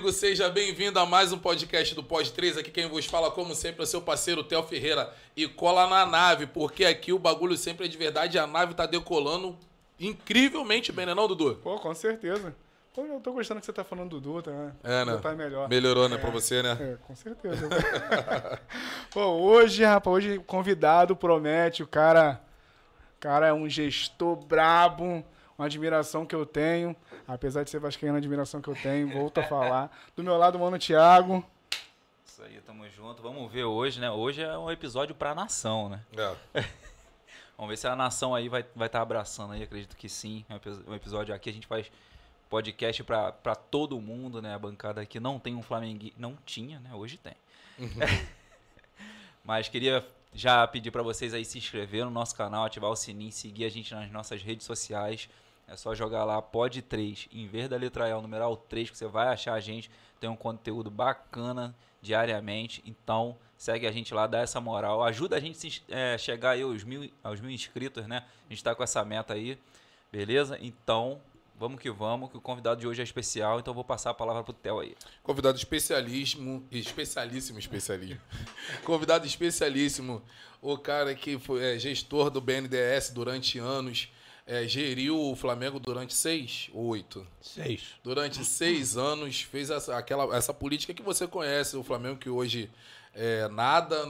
amigo, seja bem-vindo a mais um podcast do Pod 3. Aqui quem vos fala, como sempre, é seu parceiro Theo Ferreira. E cola na nave, porque aqui o bagulho sempre é de verdade e a nave tá decolando incrivelmente bem, né não, Dudu? Pô, com certeza. Pô, eu tô gostando que você tá falando do Dudu, tá? É, né? Dudu tá melhor. Melhorou, né, pra você, né? É, com certeza. Pô, hoje, rapaz, hoje convidado promete, o cara é um gestor brabo, uma admiração que eu tenho, apesar de ser vascaíno, a admiração que eu tenho, volto a falar. Do meu lado, o mano Thiago. Isso aí, tamo junto. Vamos ver hoje, né? Hoje é um episódio pra nação, né? É. Vamos ver se a nação aí vai estar abraçando aí, acredito que sim. Um episódio aqui, a gente faz podcast pra todo mundo, né? A bancada aqui não tem um Flamengo, não tinha, né? Hoje tem. Mas queria já pedir pra vocês aí se inscrever no nosso canal, ativar o sininho, seguir a gente nas nossas redes sociais. É só jogar lá Pod 3, em vez da letra E, o numeral 3, que você vai achar a gente. Tem um conteúdo bacana diariamente. Então, segue a gente lá, dá essa moral. Ajuda a gente a chegar aí aos mil inscritos, né? A gente tá com essa meta aí, beleza? Então, vamos que o convidado de hoje é especial. Então, eu vou passar a palavra pro Theo aí. Convidado especialíssimo. Convidado especialíssimo. O cara que foi gestor do BNDES durante anos. Geriu o Flamengo durante 6 ou 8? 6. Durante 6 anos, fez essa política que você conhece, o Flamengo que hoje nada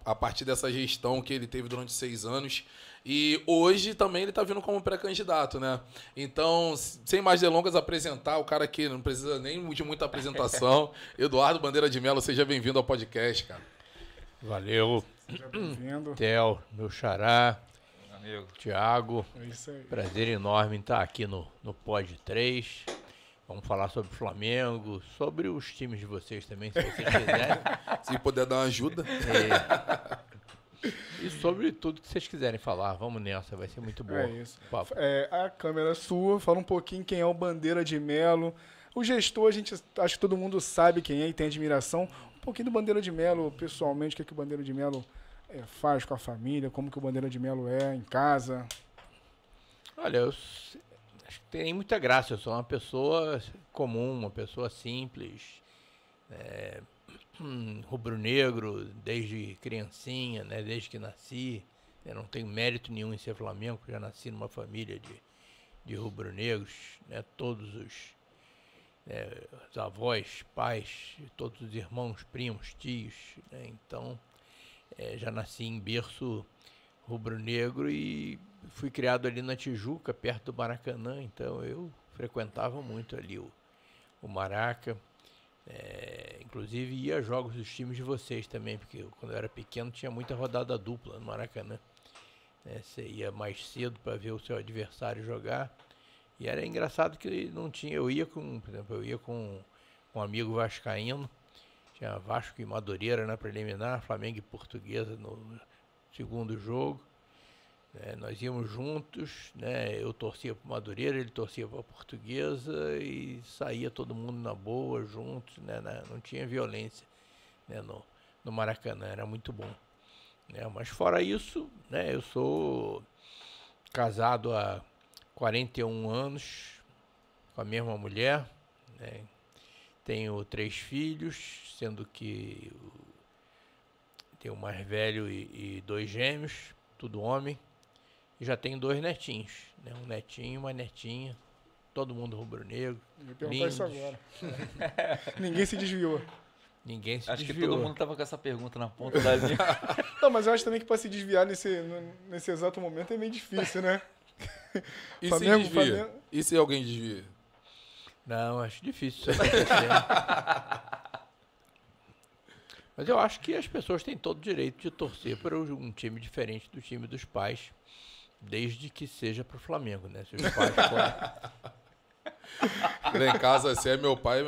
a partir dessa gestão que ele teve durante 6 anos. E hoje também ele está vindo como pré-candidato, né? Então, sem mais delongas, apresentar o cara que não precisa nem de muita apresentação. Eduardo Bandeira de Mello, seja bem-vindo ao podcast, cara. Valeu. Seja bem-vindo. Theo, meu xará. Amigo. Thiago. É isso aí. Prazer enorme em estar aqui no Pod 3. Vamos falar sobre o Flamengo, sobre os times de vocês também, se vocês quiserem. Se puder dar uma ajuda. E sobre tudo que vocês quiserem falar. Vamos nessa, vai ser muito bom. É isso. Papo. A câmera é sua, fala um pouquinho quem é o Bandeira de Mello. O gestor, acho que todo mundo sabe quem é e tem admiração. Um pouquinho do Bandeira de Mello, pessoalmente, o que o Bandeira de Mello faz com a família, como que o Bandeira de Mello é em casa. Olha, eu acho que tem muita graça. Eu sou uma pessoa comum, uma pessoa simples, rubro-negro desde criancinha, né, desde que nasci. Eu não tenho mérito nenhum em ser Flamengo, porque já nasci numa família de rubro-negros, né, todos os avós, pais, todos os irmãos, primos, tios, né, então já nasci em berço rubro-negro e fui criado ali na Tijuca, perto do Maracanã, então eu frequentava muito ali o Maraca. Inclusive ia a jogos dos times de vocês também, porque quando eu era pequeno tinha muita rodada dupla no Maracanã. Você ia mais cedo para ver o seu adversário jogar. E era engraçado que não tinha. Por exemplo, eu ia com um amigo vascaíno. Tinha Vasco e Madureira na preliminar, Flamengo e Portuguesa no segundo jogo. Nós íamos juntos, né? Eu torcia para Madureira, ele torcia para Portuguesa e saía todo mundo na boa, juntos, né? Não tinha violência, né? No Maracanã, era muito bom. Mas fora isso, né? Eu sou casado há 41 anos com a mesma mulher, né? Tenho 3 filhos, sendo que tenho um mais velho e 2 gêmeos, tudo homem. E já tenho 2 netinhos, né? Um netinho e uma netinha, todo mundo rubro-negro. Eu ia perguntar isso agora. Ninguém se desviou. Ninguém se Acho que desviou. todo mundo tava com essa pergunta na ponta da língua. Não, mas eu acho também que para se desviar nesse exato momento é meio difícil, né? E Flamengo, se desvia? Flamengo. E se alguém desvia? Não, acho difícil isso acontecer. Mas eu acho que as pessoas têm todo o direito de torcer para um time diferente do time dos pais, desde que seja para o Flamengo, né? Se os pais forem... Lá em casa, se é meu pai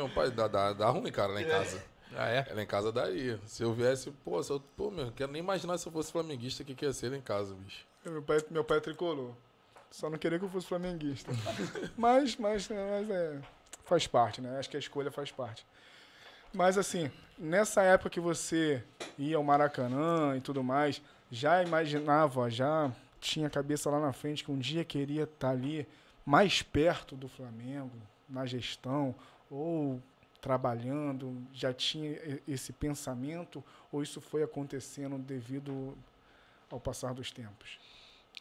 dá ruim, cara, lá em casa. Ah, é? Lá em casa daria. Se eu viesse, não quero nem imaginar se eu fosse flamenguista o que ia ser lá em casa, bicho. Meu pai é tricolor. Só não queria que eu fosse flamenguista. mas faz parte, né? Acho que a escolha faz parte. Mas assim, nessa época que você ia ao Maracanã e tudo mais, já imaginava, já tinha a cabeça lá na frente que um dia queria estar ali mais perto do Flamengo, na gestão, ou trabalhando, já tinha esse pensamento, ou isso foi acontecendo devido ao passar dos tempos?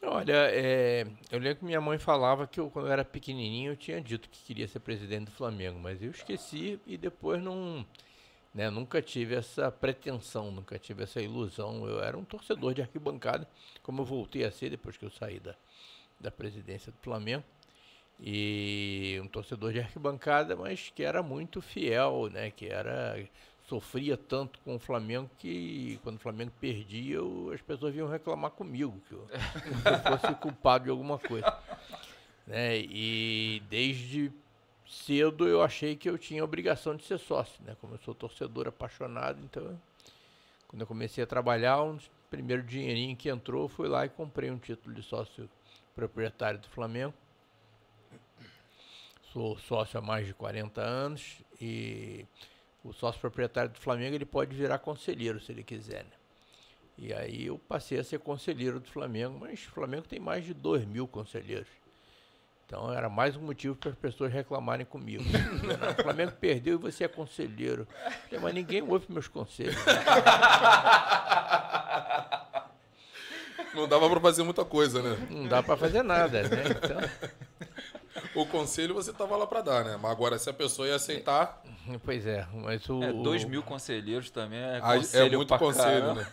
Olha, eu lembro que minha mãe falava que quando eu era pequenininho, eu tinha dito que queria ser presidente do Flamengo, mas eu esqueci e depois não, né, nunca tive essa pretensão, nunca tive essa ilusão. Eu era um torcedor de arquibancada, como eu voltei a ser depois que eu saí da presidência do Flamengo. E um torcedor de arquibancada, mas que era muito fiel, né? Sofria tanto com o Flamengo que quando o Flamengo perdia, as pessoas vinham reclamar comigo, que eu fosse culpado de alguma coisa. Né? E desde cedo eu achei que eu tinha a obrigação de ser sócio, né? Como eu sou torcedor apaixonado, então quando eu comecei a trabalhar, primeiro dinheirinho que entrou, fui lá e comprei um título de sócio proprietário do Flamengo. Sou sócio há mais de 40 anos e o sócio proprietário do Flamengo ele pode virar conselheiro se ele quiser, né? E aí eu passei a ser conselheiro do Flamengo, mas o Flamengo tem mais de 2.000 conselheiros. Então era mais um motivo para as pessoas reclamarem comigo. O Flamengo perdeu e você é conselheiro. Mas ninguém ouve meus conselhos. Não dava para fazer muita coisa, né? Não dá para fazer nada, né? Então... O conselho você tava lá para dar, né? Mas agora, se a pessoa ia aceitar... Pois é, mas 2.000 conselheiros também é conselho muito conselho, caramba,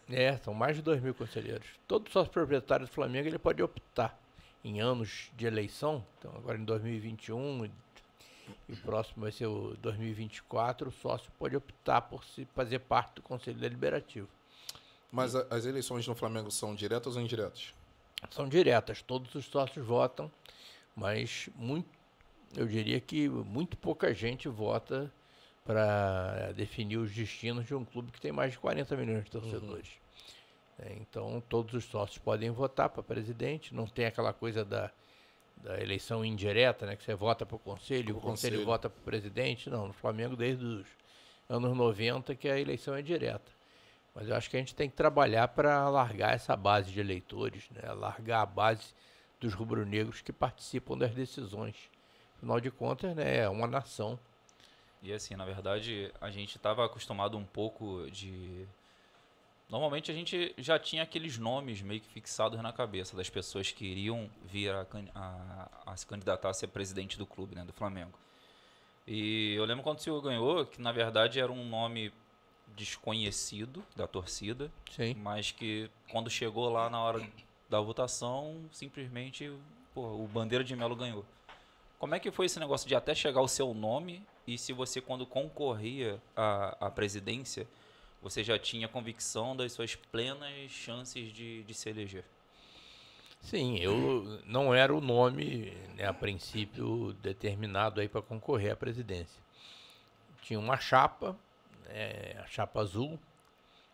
né? São mais de 2.000 conselheiros. Todo sócio proprietário do Flamengo ele pode optar em anos de eleição. Então, agora em 2021 e o próximo vai ser o 2024, o sócio pode optar por fazer parte do Conselho Deliberativo. Mas as eleições no Flamengo são diretas ou indiretas? São diretas, todos os sócios votam, mas eu diria que muito pouca gente vota para definir os destinos de um clube que tem mais de 40 milhões de torcedores. Então, todos os sócios podem votar para presidente, não tem aquela coisa da eleição indireta, né, que você vota para o conselho, o conselho vota para o presidente. Não, no Flamengo, desde os anos 90, que a eleição é direta. Mas eu acho que a gente tem que trabalhar para alargar essa base de eleitores, né, alargar a base dos rubro-negros que participam das decisões. Afinal de contas, né, é uma nação. E assim, na verdade, a gente estava acostumado um pouco de... Normalmente a gente já tinha aqueles nomes meio que fixados na cabeça das pessoas que iriam vir a se candidatar a ser presidente do clube, né, do Flamengo. E eu lembro quando o senhor ganhou, que na verdade era um nome desconhecido da torcida, Sim. mas que quando chegou lá na hora da votação, simplesmente o Bandeira de Melo ganhou. Como é que foi esse negócio de até chegar o seu nome e se você, quando concorria à presidência, você já tinha convicção das suas plenas chances de se eleger? Sim, eu não era o nome, né, a princípio determinado aí para concorrer à presidência. Tinha uma chapa, a chapa azul,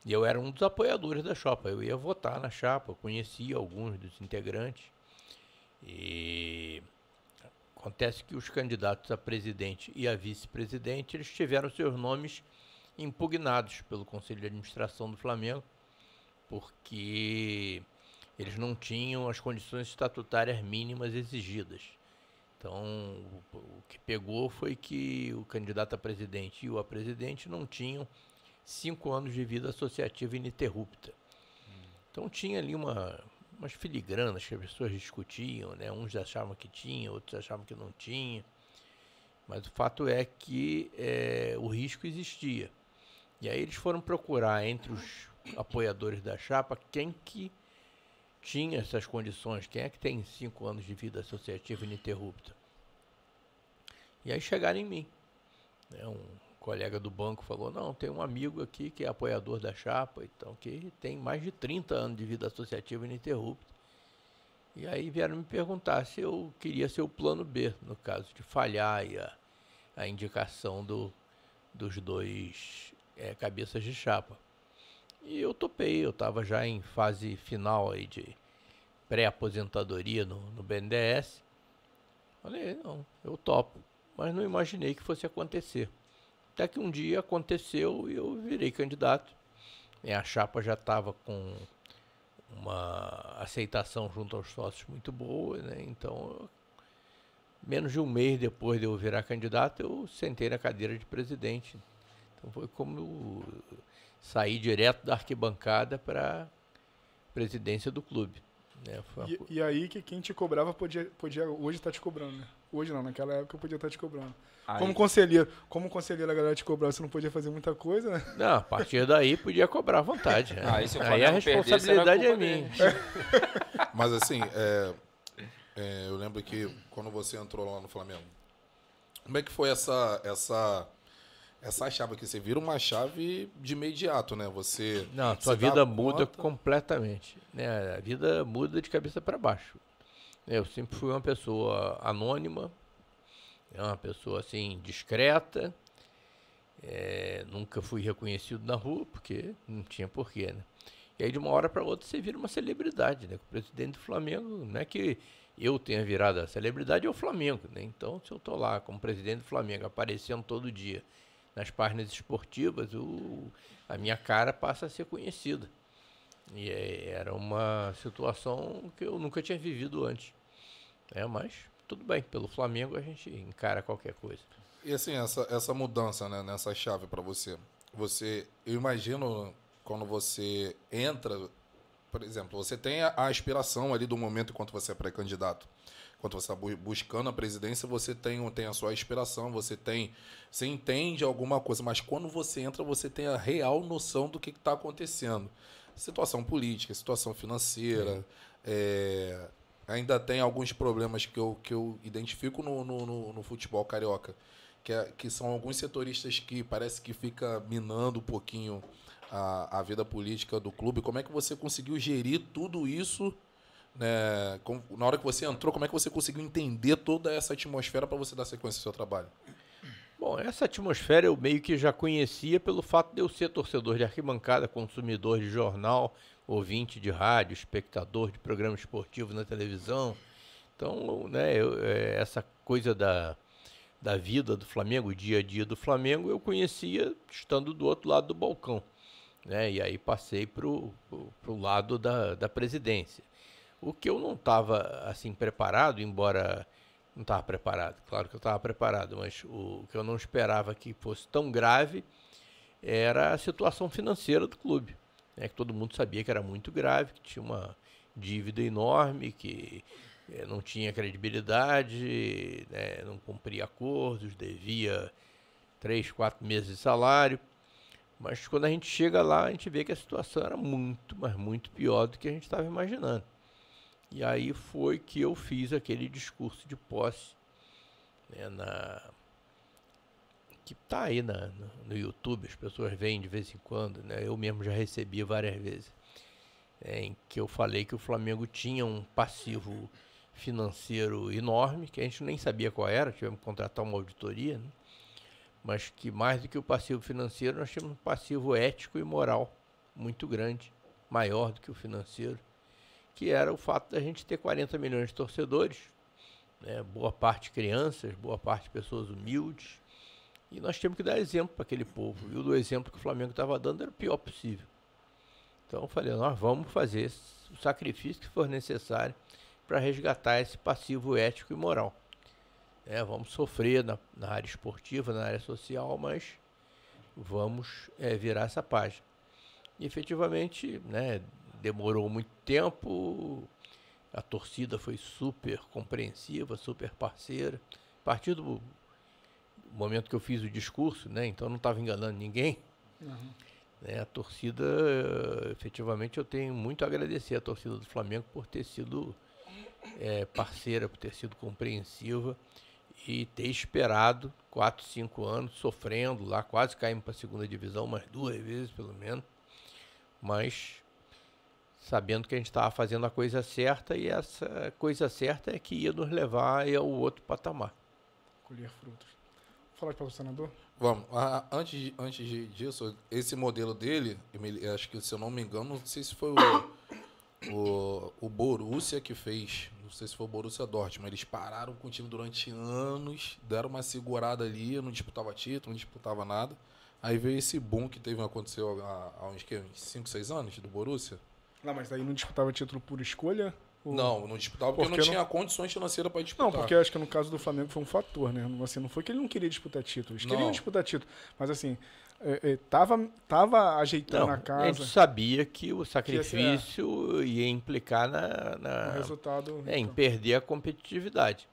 e eu era um dos apoiadores da chapa. Eu ia votar na chapa, eu conhecia alguns dos integrantes. E acontece que os candidatos a presidente e a vice-presidente, eles tiveram seus nomes impugnados pelo Conselho de Administração do Flamengo, porque eles não tinham as condições estatutárias mínimas exigidas. Então, o que pegou foi que o candidato a presidente e a presidente não tinham 5 anos de vida associativa ininterrupta. Então, tinha ali umas filigranas que as pessoas discutiam, né? Uns achavam que tinha, outros achavam que não tinha. Mas o fato é que o risco existia. E aí eles foram procurar entre os apoiadores da chapa quem que tinha essas condições, quem é que tem 5 anos de vida associativa ininterrupta. E aí chegaram em mim. Um colega do banco falou, não, tem um amigo aqui que é apoiador da chapa, então, que tem mais de 30 anos de vida associativa ininterrupta. E aí vieram me perguntar se eu queria ser o plano B, no caso de falhar aí a indicação dos dois cabeças de chapa. E eu topei, eu estava já em fase final aí de pré-aposentadoria no BNDES. Falei, não, eu topo, mas não imaginei que fosse acontecer. Até que um dia aconteceu e eu virei candidato. E a chapa já estava com uma aceitação junto aos sócios muito boa, né? Então menos de um mês depois de eu virar candidato, eu sentei na cadeira de presidente. Então foi como eu saí direto da arquibancada para a presidência do clube. Né? E aí que quem te cobrava podia hoje estar te cobrando, né? Hoje não, naquela época eu podia estar te cobrando. Aí, Como conselheiro a galera te cobrava, você não podia fazer muita coisa, né? Não, a partir daí podia cobrar à vontade. Né? Aí, se o Aí a Flamengo perdesse, responsabilidade era é culpa minha. dele. Mas assim, eu lembro que quando você entrou lá no Flamengo, como é que foi essa chave aqui? Você vira uma chave de imediato, né? Você. Não, a você sua dá vida muda conta- completamente. Né? A vida muda de cabeça para baixo. Eu sempre fui uma pessoa anônima, uma pessoa assim, discreta. Nunca fui reconhecido na rua, porque não tinha porquê, né? E aí, de uma hora para outra, você vira uma celebridade, né? O presidente do Flamengo, não é que eu tenha virado a celebridade, é o Flamengo, né? Então, se eu tô lá como presidente do Flamengo, aparecendo todo dia nas páginas esportivas, a minha cara passa a ser conhecida. E era uma situação que eu nunca tinha vivido antes. Mas tudo bem, pelo Flamengo a gente encara qualquer coisa. E assim, essa mudança, né, nessa chave para você. Eu imagino quando você entra, por exemplo, você tem a aspiração ali do momento enquanto você é pré-candidato. Quando você está buscando a presidência, você tem a sua aspiração, você entende alguma coisa, mas quando você entra, você tem a real noção do que está acontecendo. Situação política, situação financeira, ainda tem alguns problemas que eu identifico no futebol carioca, que são alguns setoristas que parece que fica minando um pouquinho a vida política do clube. Como é que você conseguiu gerir tudo isso, né? Na hora que você entrou, como é que você conseguiu entender toda essa atmosfera para você dar sequência ao seu trabalho? Bom, essa atmosfera eu meio que já conhecia pelo fato de eu ser torcedor de arquibancada, consumidor de jornal, ouvinte de rádio, espectador de programa esportivo na televisão. Então, né, essa coisa da vida do Flamengo, o dia a dia do Flamengo, eu conhecia estando do outro lado do balcão. Né, e aí passei para o lado da presidência. O que eu não estava assim preparado, embora não estava preparado, claro que eu estava preparado, mas o que eu não esperava que fosse tão grave era a situação financeira do clube. Né, que todo mundo sabia que era muito grave, que tinha uma dívida enorme, que não tinha credibilidade, né, não cumpria acordos, devia 3, 4 meses de salário. Mas quando a gente chega lá, a gente vê que a situação era muito, mas muito pior do que a gente estava imaginando. E aí foi que eu fiz aquele discurso de posse, né, que está aí no YouTube, as pessoas veem de vez em quando, né, eu mesmo já recebi várias vezes, em que eu falei que o Flamengo tinha um passivo financeiro enorme, que a gente nem sabia qual era, tivemos que contratar uma auditoria, né? Mas que mais do que o passivo financeiro, nós tínhamos um passivo ético e moral muito grande, maior do que o financeiro, que era o fato da gente ter 40 milhões de torcedores, né, boa parte crianças, boa parte pessoas humildes, e nós tínhamos que dar exemplo para aquele povo, e o exemplo que o Flamengo estava dando era o pior possível. Então eu falei, nós vamos fazer o sacrifício que for necessário para resgatar esse passivo ético e moral. Vamos sofrer na área esportiva, na área social, mas vamos virar essa página. E efetivamente, né, demorou muito tempo, a torcida foi super compreensiva, super parceira. A partir do momento que eu fiz o discurso, né, então não estava enganando ninguém, a torcida, efetivamente, eu tenho muito a agradecer à torcida do Flamengo por ter sido parceira, por ter sido compreensiva e ter esperado 4, 5 anos sofrendo lá, quase caímos para a segunda divisão, umas 2 vezes pelo menos, mas sabendo que a gente estava fazendo a coisa certa, e essa coisa certa é que ia nos levar ao outro patamar. Colher frutos. Falar de patrocinador? Vamos. Antes disso, esse modelo dele, acho que, se eu não me engano, não sei se foi o Borussia que fez, não sei se foi o Borussia Dortmund, eles pararam com o time durante anos, deram uma segurada ali, não disputava título, não disputava nada. Aí veio esse boom que aconteceu há uns 5, 6 anos do Borussia. Não, mas aí não disputava título por escolha? Não disputava porque não tinha condições financeiras para disputar. Não, porque eu acho que no caso do Flamengo foi um fator, né? Assim, não foi que ele não queria disputar títulos. Eles queriam disputar título. Mas assim, tava ajeitando a casa. A gente sabia que o sacrifício ia implicar no resultado. Em perder a competitividade.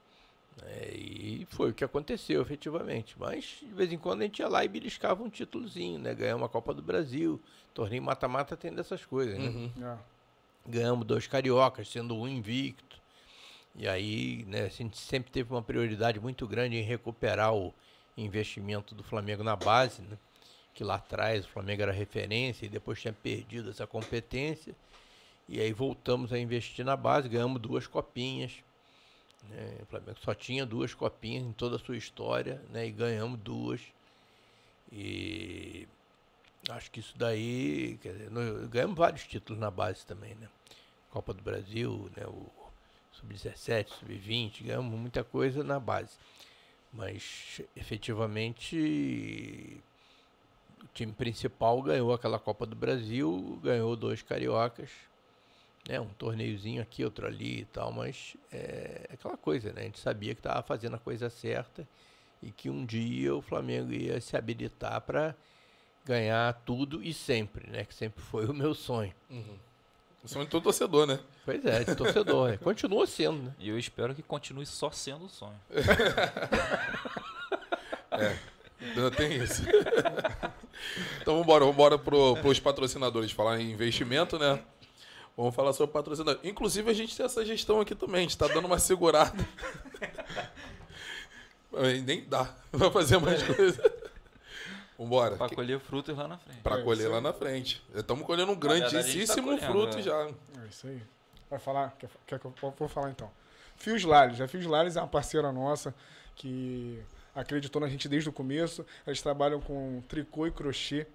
E foi o que aconteceu, efetivamente. Mas, de vez em quando, a gente ia lá e beliscava um títulozinho, né? Ganhamos a Copa do Brasil. Torneio mata-mata tem dessas coisas, né? Ganhamos 2 cariocas, sendo um invicto. E aí, né, a gente sempre teve uma prioridade muito grande em recuperar o investimento do Flamengo na base, né? Que lá atrás o Flamengo era referência e depois tinha perdido essa competência. E aí voltamos a investir na base, ganhamos 2 copinhas. Né? O Flamengo só tinha 2 copinhas em toda a sua história, né? E ganhamos 2. E acho que isso daí, quer dizer, ganhamos vários títulos na base também, né? Copa do Brasil, né? O Sub-17, Sub-20, ganhamos muita coisa na base. Mas, efetivamente, o time principal ganhou aquela Copa do Brasil, ganhou 2 cariocas, né? Um torneiozinho aqui, outro ali e tal, mas é aquela coisa, né? A gente sabia que estava fazendo a coisa certa e que um dia o Flamengo ia se habilitar para ganhar tudo e sempre, né? Que sempre foi o meu sonho. O sonho de todo torcedor, né? Pois é, de torcedor. Continua sendo, né? E eu espero que continue só sendo o sonho. Ainda tem isso. Então vamos embora pros patrocinadores. Falar em investimento, né? Vamos falar sobre patrocinador. Inclusive, a gente tem essa gestão aqui também. A gente tá dando uma segurada. Nem dá pra fazer mais coisa. Vambora. Pra colher frutos lá na frente. Pra colher lá na frente. Estamos colhendo um grandíssimo fruto já. É isso aí. Vai falar? Quer que eu vou falar então? Fios Lales. A Fios Lales é uma parceira nossa que acreditou na gente desde o começo. Eles trabalham com tricô e crochê,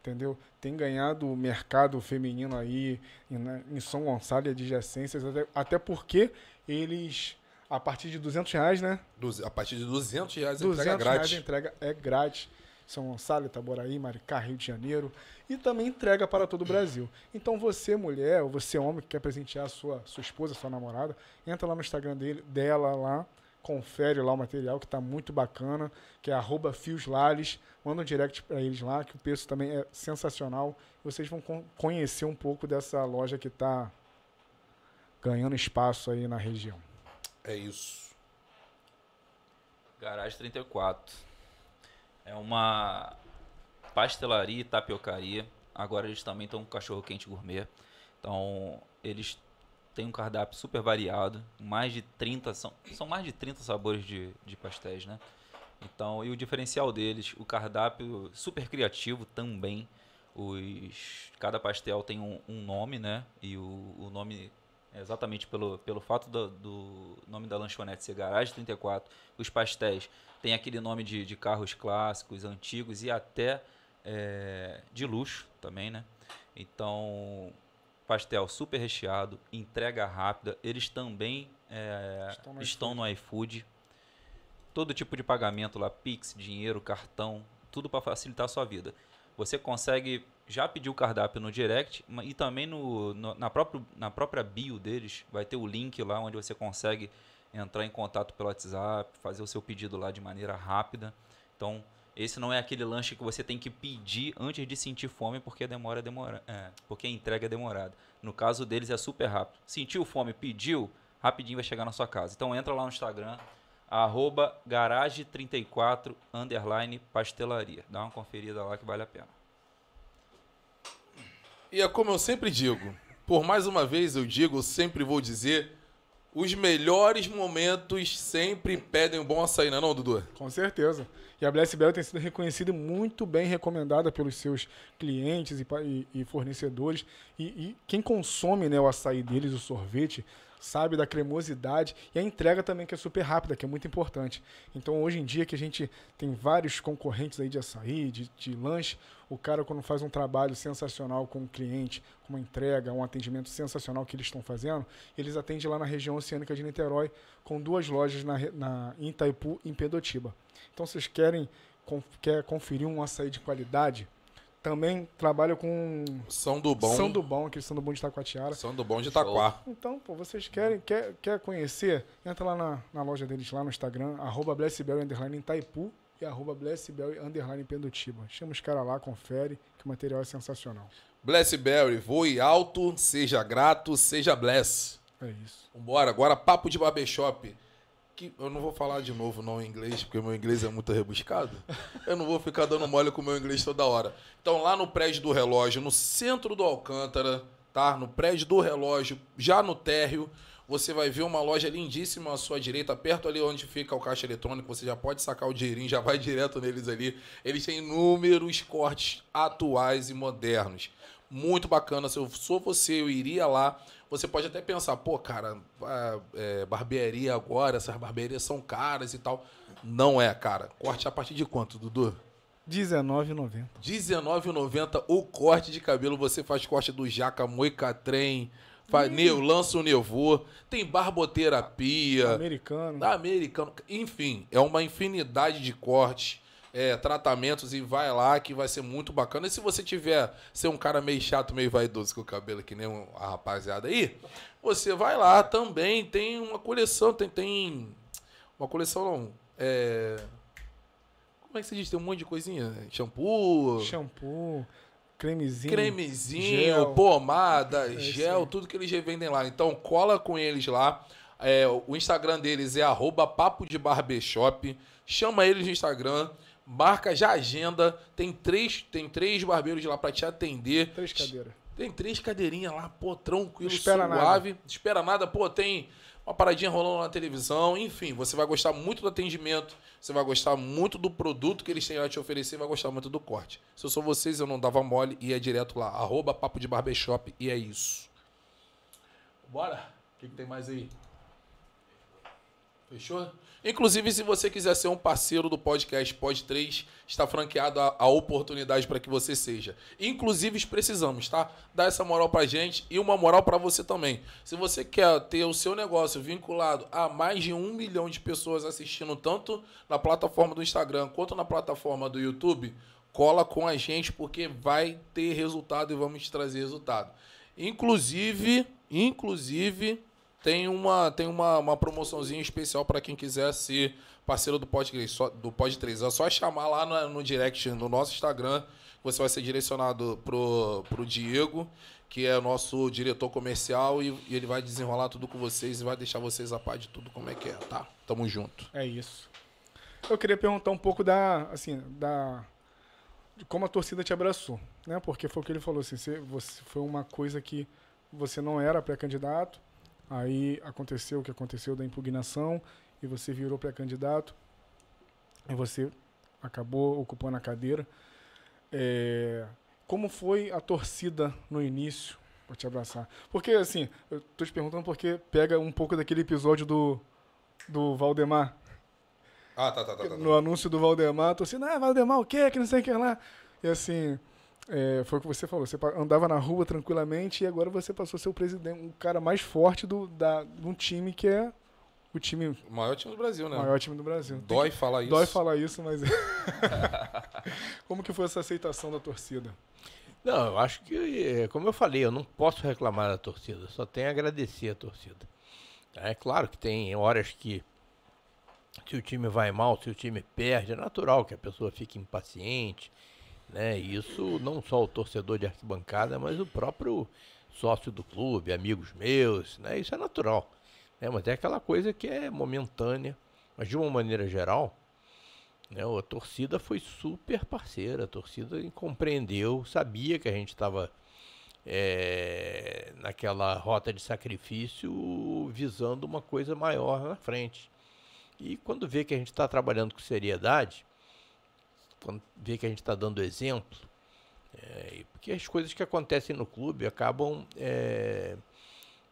entendeu? Tem ganhado o mercado feminino aí em São Gonçalo e adjacências, até porque eles, a partir de R$200, né? A partir de R$200 a entrega grátis. A entrega é grátis. São Gonçalo, Itaboraí, Maricá, Rio de Janeiro. E também entrega para todo o Brasil. Então você, mulher, ou você, homem, que quer presentear a sua esposa, sua namorada, entra lá no Instagram dela lá, confere lá o material, que está muito bacana, que é @fioslales. Manda um direct para eles lá, que o preço também é sensacional. Vocês vão conhecer um pouco dessa loja que está ganhando espaço aí na região. É isso. Garagem 34. É uma pastelaria e tapiocaria. Agora eles também estão com cachorro-quente gourmet. Então, eles têm um cardápio super variado. Mais de 30, são mais de 30 sabores de pastéis, né? Então, e o diferencial deles, o cardápio super criativo também. Cada pastel tem um nome, né? E o nome é exatamente pelo fato do nome da lanchonete ser Garagem 34. Os pastéis tem aquele nome de carros clássicos, antigos e até de luxo também, né? Então, pastel super recheado, entrega rápida. Eles também estão no iFood. Todo tipo de pagamento lá, Pix, dinheiro, cartão, tudo para facilitar a sua vida. Você consegue já pedir o cardápio no direct e também na própria bio deles vai ter o link lá onde você consegue entrar em contato pelo WhatsApp, fazer o seu pedido lá de maneira rápida. Então, esse não é aquele lanche que você tem que pedir antes de sentir fome porque porque a entrega é demorada. No caso deles é super rápido. Sentiu fome, pediu, rapidinho vai chegar na sua casa. Então entra lá no Instagram, @garage34_pastelaria. Dá uma conferida lá que vale a pena. E é como eu sempre digo, por mais uma vez eu sempre vou dizer, os melhores momentos sempre pedem um bom açaí, não é não, Dudu? Com certeza. E a Bless Bell tem sido reconhecida e muito bem recomendada pelos seus clientes e fornecedores. E quem consome, né, o açaí deles, o sorvete, sabe da cremosidade e a entrega também, que é super rápida, que é muito importante. Então, hoje em dia, que a gente tem vários concorrentes aí de açaí, de lanche, o cara, quando faz um trabalho sensacional com o cliente, com uma entrega, um atendimento sensacional que eles estão fazendo, eles atendem lá na região oceânica de Niterói, com 2 lojas em Itaipu e em Pedotiba. Então, vocês quer conferir um açaí de qualidade? Também trabalho com São do Bom. São do Bom, aquele São do Bom de Taquatiara. São do Bom de Itaquá. Então, pô, vocês quer conhecer? Entra lá na loja deles, lá no Instagram, @blessbel_ em Itaipu e @blessbel_ em Pendutiba. Chama os caras lá, confere, que o material é sensacional. Blessberry, voe alto, seja grato, seja bless. É isso. Vambora, agora papo de barbershop. Que eu não vou falar de novo não em inglês, porque o meu inglês é muito rebuscado. Eu não vou ficar dando mole com o meu inglês toda hora. Então, lá no prédio do relógio, no centro do Alcântara, tá? No prédio do relógio, já no térreo, você vai ver uma loja lindíssima à sua direita, perto ali onde fica o caixa eletrônico. Você já pode sacar o dinheirinho, já vai direto neles ali. Eles têm inúmeros cortes atuais e modernos. Muito bacana. Se eu sou você, eu iria lá. Você pode até pensar, pô, cara, barbearia agora, essas barbearias são caras e tal. Não é, cara. Corte a partir de quanto, Dudu? R$19,90. R$19,90 o corte de cabelo. Você faz corte do Jaca, Moicatrem, lança o Nevô, tem barboterapia. Americano. Enfim, é uma infinidade de cortes, tratamentos, e vai lá que vai ser muito bacana. E se você tiver, ser um cara meio chato, meio vaidoso com o cabelo, que nem a rapaziada aí, você vai lá também, tem uma coleção, tem uma coleção, não, como é que se diz? Tem um monte de coisinha, shampoo, cremezinho, gel. pomada, gel, tudo que eles vendem lá. Então cola com eles lá. O Instagram deles é @papo de barbershop. Chama eles no Instagram, marca, já agenda. Tem três barbeiros lá pra te atender. 3 cadeiras. Tem 3 cadeirinhas lá, pô, tranquilo, Espera suave. Espera nada, pô, tem uma paradinha rolando na televisão. Enfim, você vai gostar muito do atendimento, você vai gostar muito do produto que eles têm a te oferecer, vai gostar muito do corte. Se eu sou vocês, eu não dava mole, ia direto lá, @papo de barbershop, e é isso. Bora? O que tem mais aí? Fechou? Inclusive, se você quiser ser um parceiro do podcast Pod 3, está franqueada a oportunidade para que você seja. Inclusive, precisamos, tá? Dá essa moral pra gente e uma moral para você também. Se você quer ter o seu negócio vinculado a mais de 1 milhão de pessoas assistindo, tanto na plataforma do Instagram quanto na plataforma do YouTube, cola com a gente, porque vai ter resultado e vamos te trazer resultado. Inclusive, tem uma promoçãozinha especial para quem quiser ser parceiro do Pod 3. É só chamar lá no direct no nosso Instagram. Você vai ser direcionado pro Diego, que é o nosso diretor comercial, e ele vai desenrolar tudo com vocês e vai deixar vocês a par de tudo como é que é, tá? Tamo junto. É isso. Eu queria perguntar um pouco de como a torcida te abraçou, né? Porque foi o que ele falou, assim, você foi uma coisa que você não era pré-candidato. Aí aconteceu o que aconteceu da impugnação e você virou pré-candidato e você acabou ocupando a cadeira. Como foi a torcida no início para te abraçar? Porque, assim, eu tô te perguntando porque pega um pouco daquele episódio do Valdemar. Ah, tá. No anúncio do Valdemar, a torcida, Valdemar o quê? Que não sei o que lá. E assim... foi o que você falou, você andava na rua tranquilamente e agora você passou a ser o presidente, o cara mais forte de um time que é o maior time do Brasil, né? Maior time do Brasil. Dói falar isso. Dói falar isso, mas... Como que foi essa aceitação da torcida? Não, eu acho que, como eu falei, eu não posso reclamar da torcida, só tenho a agradecer a torcida. É claro que tem horas que, se o time vai mal, se o time perde, é natural que a pessoa fique impaciente, né? Isso não só o torcedor de arquibancada, mas o próprio sócio do clube, amigos meus, né? Isso é natural, né? Mas é aquela coisa que é momentânea. Mas de uma maneira geral, né, a torcida foi super parceira, a torcida compreendeu, sabia que a gente estava naquela rota de sacrifício visando uma coisa maior na frente. E quando vê que a gente está trabalhando com seriedade, quando vê que a gente está dando exemplo, porque as coisas que acontecem no clube acabam,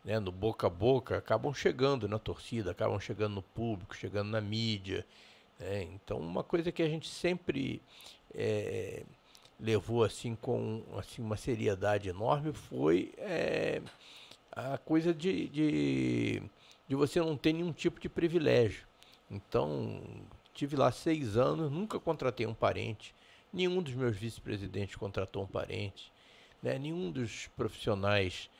no boca a boca, acabam chegando na torcida, acabam chegando no público, chegando na mídia. Então, uma coisa que a gente sempre levou assim com uma seriedade enorme foi a coisa de você não ter nenhum tipo de privilégio. Então, tive lá 6 anos, nunca contratei um parente, Nenhum dos meus vice-presidentes contratou um parente, né? Nenhum dos profissionais,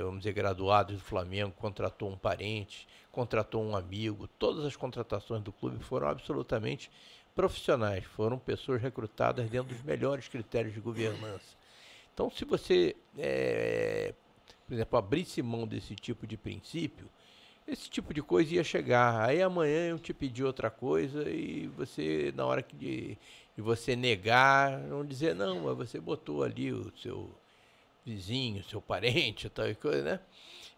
vamos dizer, graduados do Flamengo contratou um parente, contratou um amigo. Todas as contratações do clube foram absolutamente profissionais, foram pessoas recrutadas dentro dos melhores critérios de governança. Então, se você, por exemplo, abrisse mão desse tipo de princípio, esse tipo de coisa ia chegar. Aí amanhã eu te pedir outra coisa e você, na hora de você negar, não dizer não, mas você botou ali o seu vizinho, seu parente, tal e coisa, né?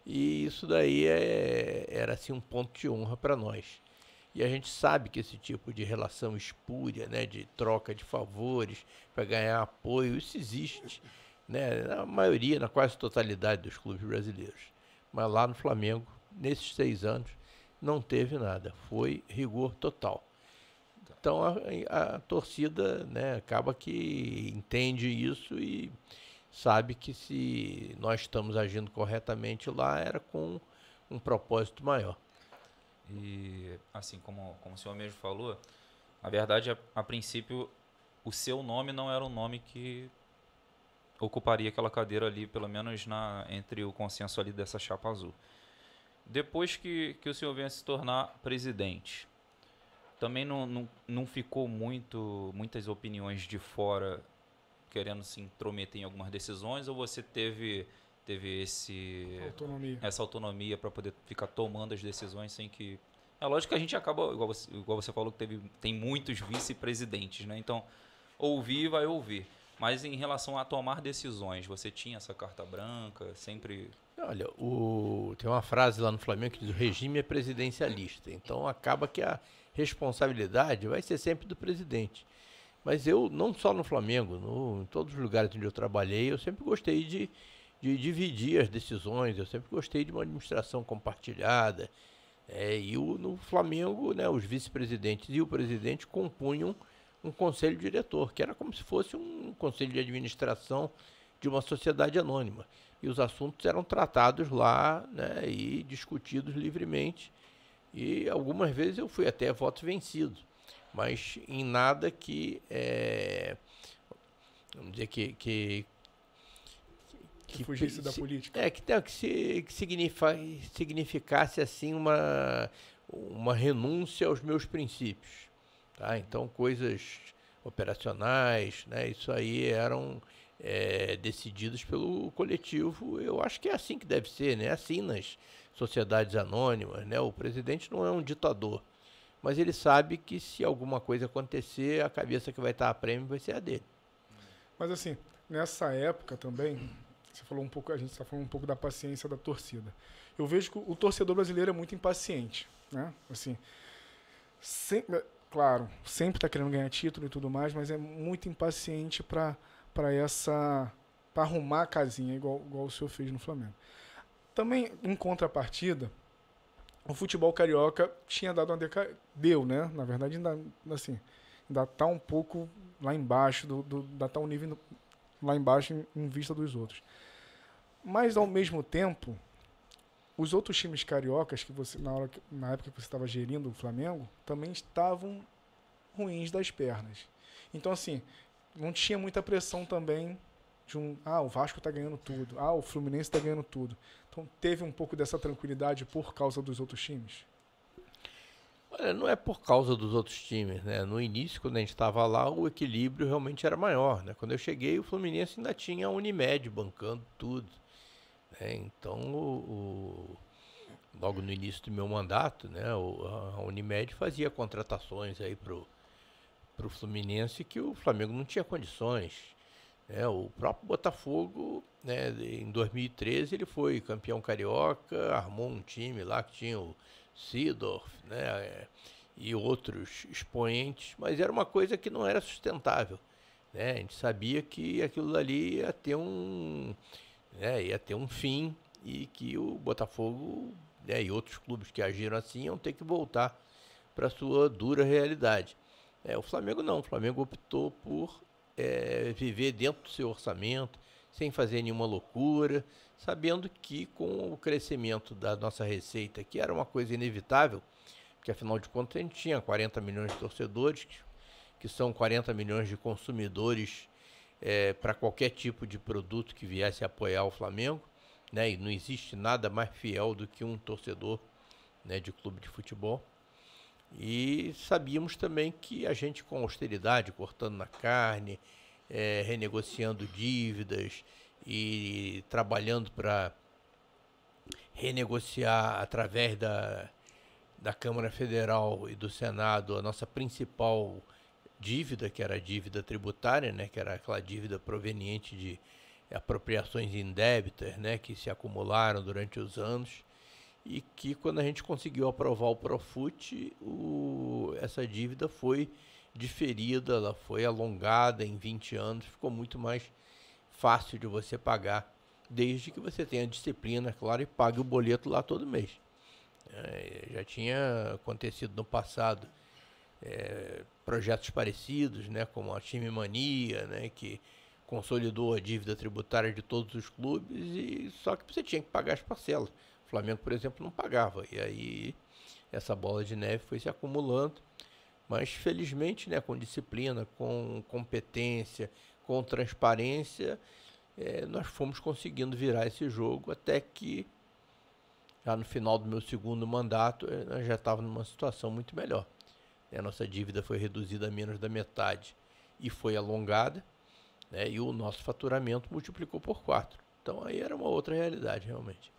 E isso daí era assim um ponto de honra para nós. E a gente sabe que esse tipo de relação espúria, né, de troca de favores para ganhar apoio, isso existe, né, na maioria, na quase totalidade dos clubes brasileiros. Mas lá no Flamengo, nesses 6 anos, não teve nada. Foi rigor total. Então a torcida, né, acaba que entende isso e sabe que se nós estamos agindo corretamente lá, era com um propósito maior. E assim como o senhor mesmo falou, na verdade, a princípio, o seu nome não era um nome que ocuparia aquela cadeira ali, pelo menos entre o consenso ali dessa chapa azul. Depois que o senhor venha se tornar presidente, também não ficou muitas opiniões de fora querendo se intrometer em algumas decisões, ou você teve essa autonomia para poder ficar tomando as decisões sem que... É lógico que a gente acaba, igual você falou, que tem muitos vice-presidentes, né? Então, ouvir vai ouvir. Mas em relação a tomar decisões, você tinha essa carta branca, sempre... Olha, tem uma frase lá no Flamengo que diz: o regime é presidencialista. Então acaba que a responsabilidade vai ser sempre do presidente. Mas eu, não só no Flamengo, em todos os lugares onde eu trabalhei, eu sempre gostei de dividir as decisões, eu sempre gostei de uma administração compartilhada. E no Flamengo, né, os vice-presidentes e o presidente compunham um conselho diretor, que era como se fosse um conselho de administração de uma sociedade anônima. E os assuntos eram tratados lá, né, e discutidos livremente. E algumas vezes eu fui até voto vencido, mas em nada que, vamos dizer, que fugisse da política. Que significasse assim uma renúncia aos meus princípios. Tá? Então, coisas operacionais, né, isso aí eram decididos pelo coletivo. Eu acho que é assim que deve ser, né? Assim nas sociedades anônimas, né? O presidente não é um ditador, mas ele sabe que se alguma coisa acontecer, a cabeça que vai estar a prêmio vai ser a dele. Mas assim, nessa época também, a gente está falando um pouco da paciência da torcida. Eu vejo que o torcedor brasileiro é muito impaciente, né? Assim, claro, sempre está querendo ganhar título e tudo mais, mas é muito impaciente para arrumar a casinha, igual o senhor fez no Flamengo. Também, em contrapartida, o futebol carioca tinha dado uma deu, né? Na verdade, ainda está um pouco lá embaixo, ainda está um nível lá embaixo em vista dos outros. Mas, ao mesmo tempo, os outros times cariocas, que você na época que você estava gerindo o Flamengo, também estavam ruins das pernas. Então, assim, não tinha muita pressão também de o Vasco está ganhando tudo, o Fluminense está ganhando tudo. Então, teve um pouco dessa tranquilidade por causa dos outros times? Olha, não é por causa dos outros times, né? No início, quando a gente estava lá, o equilíbrio realmente era maior, né? Quando eu cheguei, o Fluminense ainda tinha a Unimed bancando tudo, né? Então, logo no início do meu mandato, né, a Unimed fazia contratações aí pro Fluminense que o Flamengo não tinha condições. O próprio Botafogo, né, em 2013, ele foi campeão carioca, armou um time lá que tinha o Seedorf, né, e outros expoentes, mas era uma coisa que não era sustentável, né? A gente sabia que aquilo dali ia ter um fim e que o Botafogo, né, e outros clubes que agiram assim iam ter que voltar para a sua dura realidade. O Flamengo não, o Flamengo optou por viver dentro do seu orçamento, sem fazer nenhuma loucura, sabendo que com o crescimento da nossa receita, que era uma coisa inevitável, porque afinal de contas a gente tinha 40 milhões de torcedores, quer que são 40 milhões de consumidores para qualquer tipo de produto que viesse a apoiar o Flamengo, né? E não existe nada mais fiel do que um torcedor, né, de clube de futebol. E sabíamos também que a gente, com austeridade, cortando na carne, renegociando dívidas e trabalhando para renegociar através da Câmara Federal e do Senado a nossa principal dívida, que era a dívida tributária, né, que era aquela dívida proveniente de apropriações indébitas, né, que se acumularam durante os anos, e que quando a gente conseguiu aprovar o Profut, essa dívida foi diferida, ela foi alongada em 20 anos, ficou muito mais fácil de você pagar, desde que você tenha disciplina, claro, e pague o boleto lá todo mês. Já tinha acontecido no passado projetos parecidos, né, como a Time Mania, né, que consolidou a dívida tributária de todos os clubes, só que você tinha que pagar as parcelas. O Flamengo, por exemplo, não pagava, e aí essa bola de neve foi se acumulando, mas felizmente, né, com disciplina, com competência, com transparência, nós fomos conseguindo virar esse jogo, até que já no final do meu segundo mandato, nós já estávamos numa situação muito melhor. A nossa dívida foi reduzida a menos da metade e foi alongada, né, e o nosso faturamento multiplicou por 4. Então aí era uma outra realidade, realmente.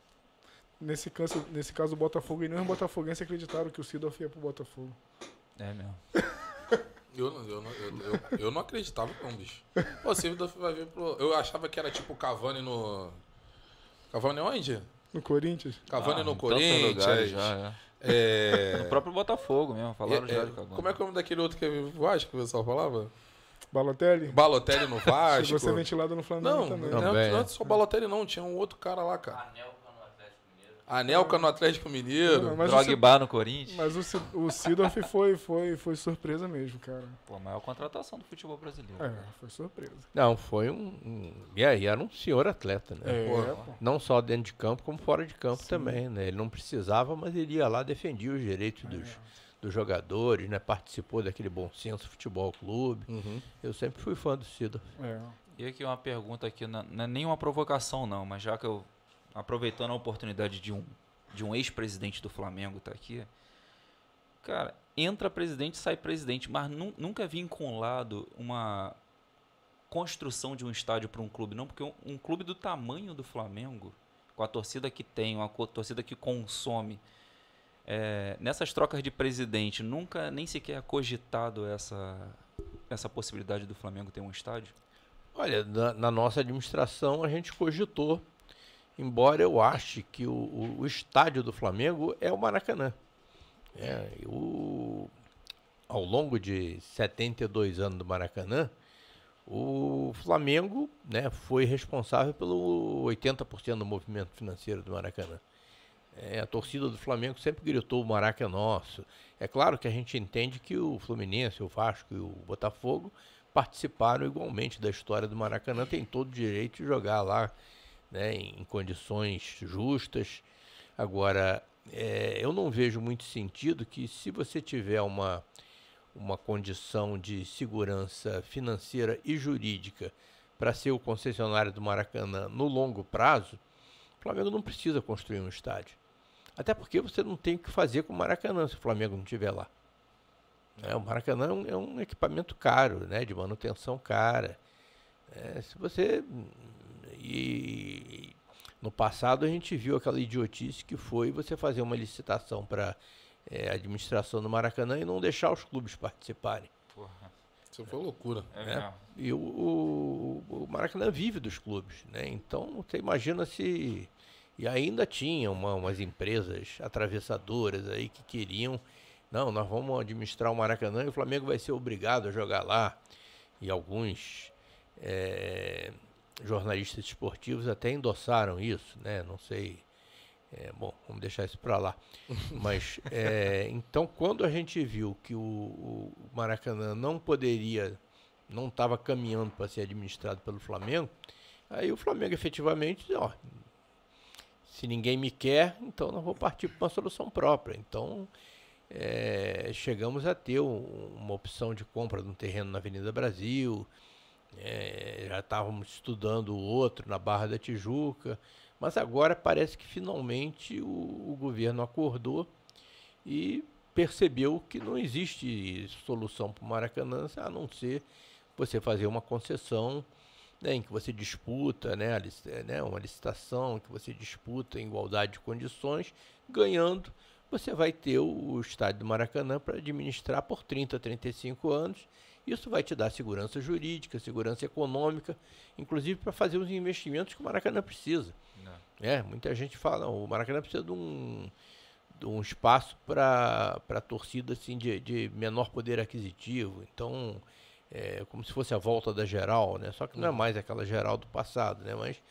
Nesse caso, o Botafogo e nem os botafoguenses acreditaram que o Seedorf ia pro Botafogo. É mesmo. Eu não acreditava não, bicho. Pô, o Seedorf vai vir pro... Eu achava que era tipo o Cavani no... Cavani onde? No Corinthians? Cavani no em tantos Corinthians. lugares já, No próprio Botafogo mesmo, falaram já de Cavani. Como é que é o nome daquele outro que é o Vasco, que o pessoal falava? Balotelli? Balotelli no Vasco. Chegou a ser ventilado no Flamengo Não, também. não é só Balotelli não, tinha um outro cara lá, cara. Anelka no Atlético Mineiro. Não, mas Drogba no Corinthians. Mas o Seedorf foi surpresa mesmo, cara. Pô, a maior contratação do futebol brasileiro. Foi surpresa. Não, foi e era um senhor atleta, né? Pô. Não só dentro de campo, como fora de campo também, né? Ele não precisava, mas ele ia lá defendia os direitos dos jogadores, né? Participou daquele Bom Senso Futebol Clube. Uhum. Eu sempre fui fã do Seedorf. E aqui uma pergunta aqui, não é nenhuma provocação não, mas já que eu, aproveitando a oportunidade de um ex-presidente do Flamengo tá aqui, cara, entra presidente, sai presidente, mas nunca vinculado uma construção de um estádio para um clube, não, porque um clube do tamanho do Flamengo, com a torcida que tem, uma torcida que consome, nessas trocas de presidente, nunca nem sequer é cogitado essa possibilidade do Flamengo ter um estádio? Olha, na nossa administração a gente cogitou, embora eu ache que o estádio do Flamengo é o Maracanã. Ao longo de 72 anos do Maracanã, o Flamengo, né, foi responsável pelo 80% do movimento financeiro do Maracanã. A torcida do Flamengo sempre gritou: o Maracanã é nosso. É claro que a gente entende que o Fluminense, o Vasco e o Botafogo participaram igualmente da história do Maracanã, tem todo o direito de jogar lá, né, em condições justas. Agora, eu não vejo muito sentido que, se você tiver uma condição de segurança financeira e jurídica para ser o concessionário do Maracanã no longo prazo, o Flamengo não precisa construir um estádio. Até porque você não tem o que fazer com o Maracanã se o Flamengo não estiver lá. O Maracanã é um equipamento caro, né, de manutenção cara. Se você... E no passado a gente viu aquela idiotice que foi você fazer uma licitação para administração do Maracanã e não deixar os clubes participarem. Porra. Isso foi loucura. E o Maracanã vive dos clubes, né? Então você imagina se... E ainda tinha umas empresas atravessadoras aí que queriam... Não, nós vamos administrar o Maracanã e o Flamengo vai ser obrigado a jogar lá. E alguns jornalistas esportivos até endossaram isso, né? Não sei. Bom, vamos deixar isso para lá. Mas, então, quando a gente viu que o Maracanã não estava caminhando para ser administrado pelo Flamengo, aí o Flamengo efetivamente, se ninguém me quer, então nós vamos partir para uma solução própria. Então, chegamos a ter uma opção de compra de um terreno na Avenida Brasil, já estávamos estudando outro na Barra da Tijuca, mas agora parece que finalmente o governo acordou e percebeu que não existe solução para o Maracanã a não ser você fazer uma concessão, né, em que você disputa, né, uma licitação, que você disputa em igualdade de condições, ganhando, você vai ter o estádio do Maracanã para administrar por 30, 35 anos. Isso vai te dar segurança jurídica, segurança econômica, inclusive para fazer os investimentos que o Maracanã precisa. Muita gente fala, não, o Maracanã precisa de um espaço para torcida assim, de menor poder aquisitivo. Então, como se fosse a volta da geral, né? Só que não é mais aquela geral do passado, né? Mas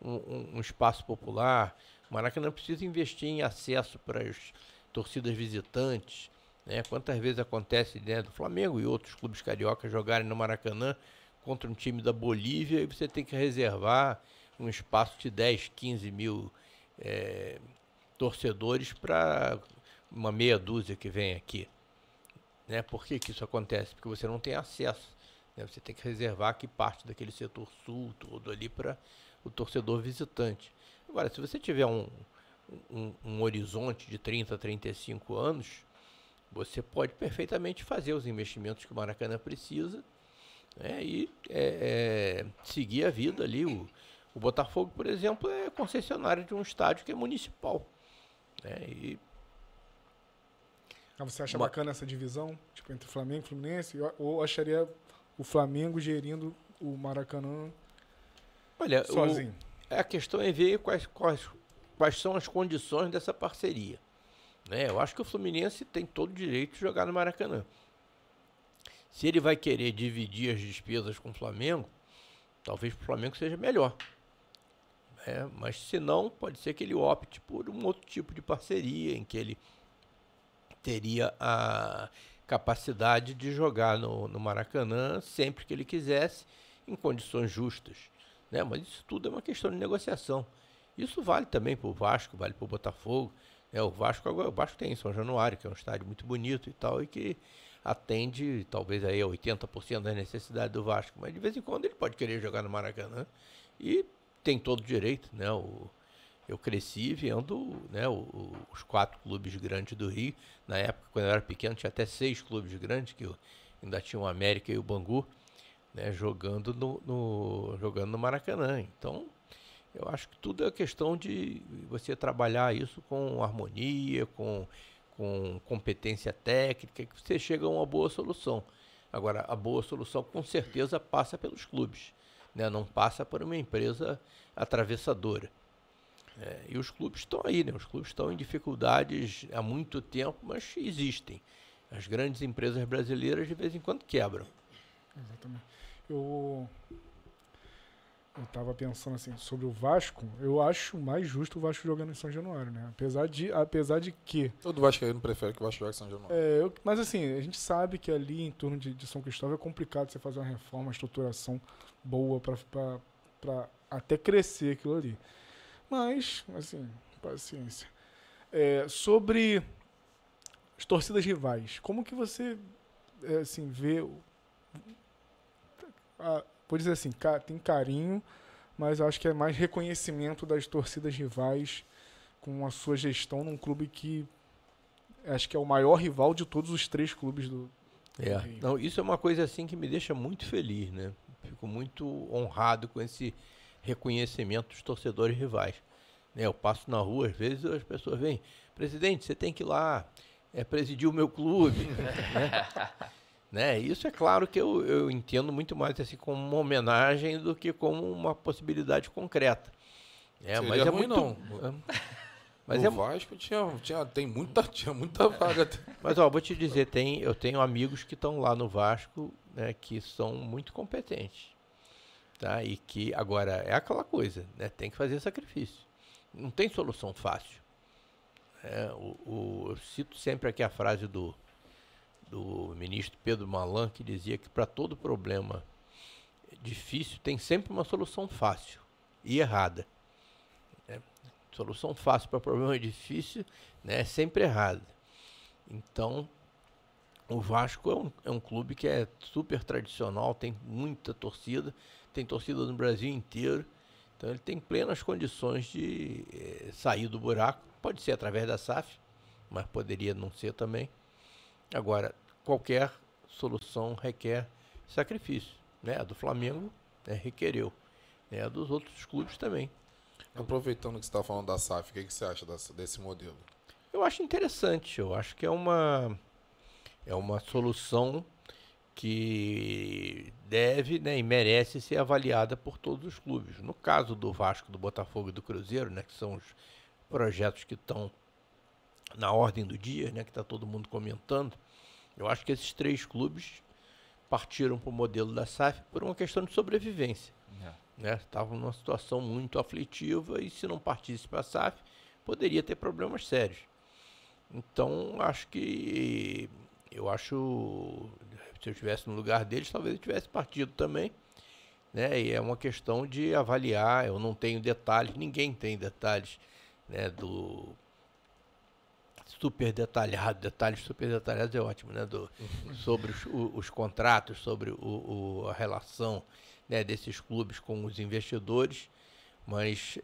um espaço popular. O Maracanã precisa investir em acesso para as torcidas visitantes, né? Quantas vezes acontece, né, do Flamengo e outros clubes cariocas jogarem no Maracanã contra um time da Bolívia e você tem que reservar um espaço de 10, 15 mil torcedores para uma meia dúzia que vem aqui. Né? Por que isso acontece? Porque você não tem acesso. Né? Você tem que reservar aqui parte daquele setor sul, todo ali para o torcedor visitante. Agora, se você tiver um horizonte de 30, 35 anos, você pode perfeitamente fazer os investimentos que o Maracanã precisa, né? E seguir a vida ali. O Botafogo, por exemplo, é concessionário de um estádio que é municipal. Né? Você acha bacana essa divisão, tipo, entre Flamengo e Fluminense? Ou acharia o Flamengo gerindo o Maracanã sozinho? A questão é ver quais são as condições dessa parceria. Né? Eu acho que o Fluminense tem todo o direito de jogar no Maracanã. Se ele vai querer dividir as despesas com o Flamengo, talvez para o Flamengo seja melhor. Mas se não, pode ser que ele opte por um outro tipo de parceria, em que ele teria a capacidade de jogar no Maracanã sempre que ele quisesse, em condições justas. Né? Mas isso tudo é uma questão de negociação. Isso vale também para o Vasco, vale para o Botafogo. O Vasco tem em São Januário, que é um estádio muito bonito e tal, e que atende talvez aí a 80% das necessidades do Vasco. Mas de vez em quando ele pode querer jogar no Maracanã e tem todo o direito. Né? Eu cresci vendo, né, os 4 clubes grandes do Rio. Na época, quando eu era pequeno, tinha até 6 clubes grandes, que ainda tinha o América e o Bangu, né, jogando no Maracanã. Então, eu acho que tudo é questão de você trabalhar isso com harmonia, com competência técnica, que você chega a uma boa solução. Agora, a boa solução com certeza passa pelos clubes, né, não passa por uma empresa atravessadora. E os clubes estão aí, né? Os clubes estão em dificuldades há muito tempo, mas existem. As grandes empresas brasileiras de vez em quando quebram. Exatamente. Eu estava pensando assim, sobre o Vasco, eu acho mais justo o Vasco jogando em São Januário, né? Apesar de que... Todo vascaíno prefere que o Vasco jogue em São Januário. Mas assim, a gente sabe que ali em torno de São Cristóvão é complicado você fazer uma reforma, uma estruturação boa para até crescer aquilo ali. Mas, assim, paciência. Sobre as torcidas rivais, como que você assim, vê... vou dizer assim, tem carinho, mas acho que é mais reconhecimento das torcidas rivais com a sua gestão num clube que acho que é o maior rival de todos os 3 clubes do Rio. Não, isso é uma coisa assim que me deixa muito feliz, né? Fico muito honrado com esse reconhecimento dos torcedores rivais. Eu passo na rua, às vezes as pessoas vêm, presidente, você tem que ir lá presidir o meu clube. Né? Isso é claro que eu entendo muito mais assim como uma homenagem do que como uma possibilidade concreta. Mas é ruim, não. Mas o Vasco tinha muita vaga. Mas vou te dizer, eu tenho amigos que estão lá no Vasco, né, que são muito competentes. Tá? E que agora é aquela coisa, né, tem que fazer sacrifício. Não tem solução fácil. Eu cito sempre aqui a frase do ministro Pedro Malan, que dizia que para todo problema difícil tem sempre uma solução fácil e errada. Solução fácil para problema difícil, né, é sempre errada. Então, o Vasco é um clube que é super tradicional, tem muita torcida, tem torcida no Brasil inteiro. Então ele tem plenas condições de sair do buraco. Pode ser através da SAF, mas poderia não ser também. Agora, qualquer solução requer sacrifício. Né? A do Flamengo requereu. A dos outros clubes também. Aproveitando que você está falando da SAF, o que você acha desse modelo? Eu acho interessante. Eu acho que é uma solução que deve, né, e merece ser avaliada por todos os clubes. No caso do Vasco, do Botafogo e do Cruzeiro, né, que são os projetos que estão na ordem do dia, né, que está todo mundo comentando, eu acho que esses 3 clubes partiram para o modelo da SAF por uma questão de sobrevivência. Estavam numa situação muito aflitiva e se não partisse para a SAF, poderia ter problemas sérios. Então, se eu estivesse no lugar deles, talvez eu tivesse partido também, né? E é uma questão de avaliar. Eu não tenho detalhes, ninguém tem detalhes, né, do super detalhado, detalhes super detalhados é ótimo, né? Sobre os contratos, sobre a relação, né, desses clubes com os investidores, mas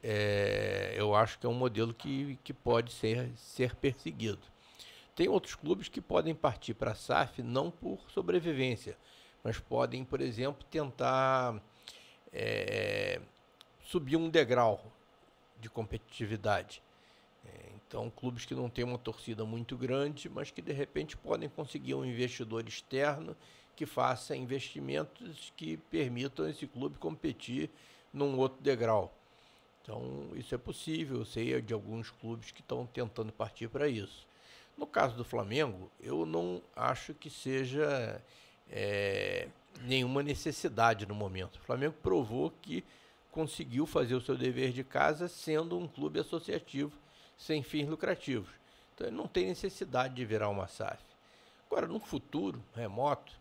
eu acho que é um modelo que pode ser perseguido. Tem outros clubes que podem partir para a SAF não por sobrevivência, mas podem, por exemplo, tentar subir um degrau de competitividade. Então, clubes que não têm uma torcida muito grande, mas que de repente podem conseguir um investidor externo que faça investimentos que permitam esse clube competir num outro degrau. Então, isso é possível. Eu sei de alguns clubes que estão tentando partir para isso. No caso do Flamengo, eu não acho que seja nenhuma necessidade no momento. O Flamengo provou que conseguiu fazer o seu dever de casa sendo um clube associativo sem fins lucrativos. Então ele não tem necessidade de virar uma SAF. Agora, num futuro remoto,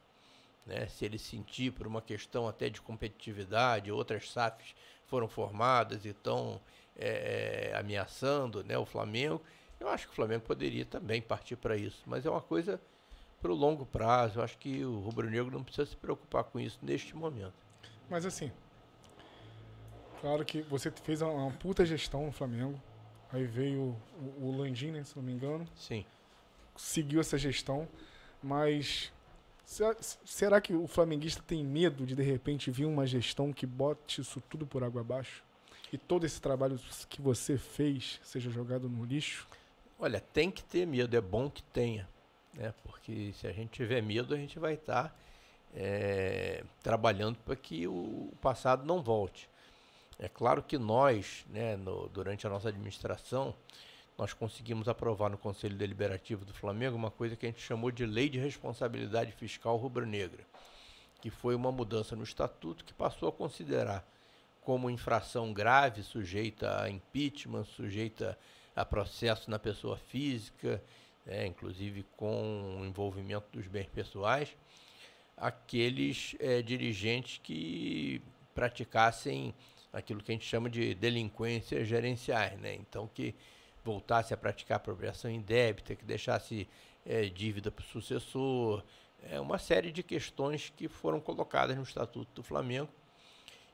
né, se ele sentir por uma questão até de competitividade, outras SAFs foram formadas e estão ameaçando, né, o Flamengo, eu acho que o Flamengo poderia também partir para isso, mas é uma coisa para o longo prazo. Eu acho que o rubro-negro não precisa se preocupar com isso neste momento. Mas assim, claro que você fez uma puta gestão no Flamengo, aí veio o Landim, né, se não me engano. Sim. Seguiu essa gestão, mas será que o flamenguista tem medo de repente vir uma gestão que bote isso tudo por água abaixo? E todo esse trabalho que você fez seja jogado no lixo? Olha, tem que ter medo, é bom que tenha, né? Porque se a gente tiver medo, a gente vai estar trabalhando para que o passado não volte. É claro que nós, né, durante a nossa administração, nós conseguimos aprovar no Conselho Deliberativo do Flamengo uma coisa que a gente chamou de Lei de Responsabilidade Fiscal Rubro-Negra, que foi uma mudança no Estatuto que passou a considerar como infração grave, sujeita a impeachment, sujeita a processo na pessoa física, inclusive com o envolvimento dos bens pessoais, aqueles dirigentes que praticassem aquilo que a gente chama de delinquências gerenciais, né? Então, que voltasse a praticar apropriação indébita, que deixasse dívida para o sucessor, uma série de questões que foram colocadas no Estatuto do Flamengo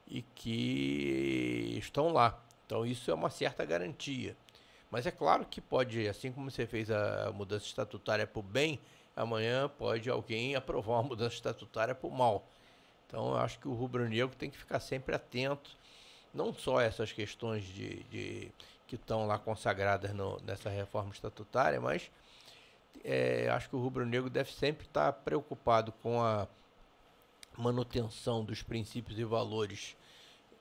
e que estão lá. Então, isso é uma certa garantia. Mas é claro que pode, assim como você fez a mudança estatutária para o bem, amanhã pode alguém aprovar uma mudança estatutária para o mal. Então, eu acho que o rubro-negro tem que ficar sempre atento, não só a essas questões que estão lá consagradas nessa reforma estatutária, mas acho que o rubro-negro deve sempre estar preocupado com a manutenção dos princípios e valores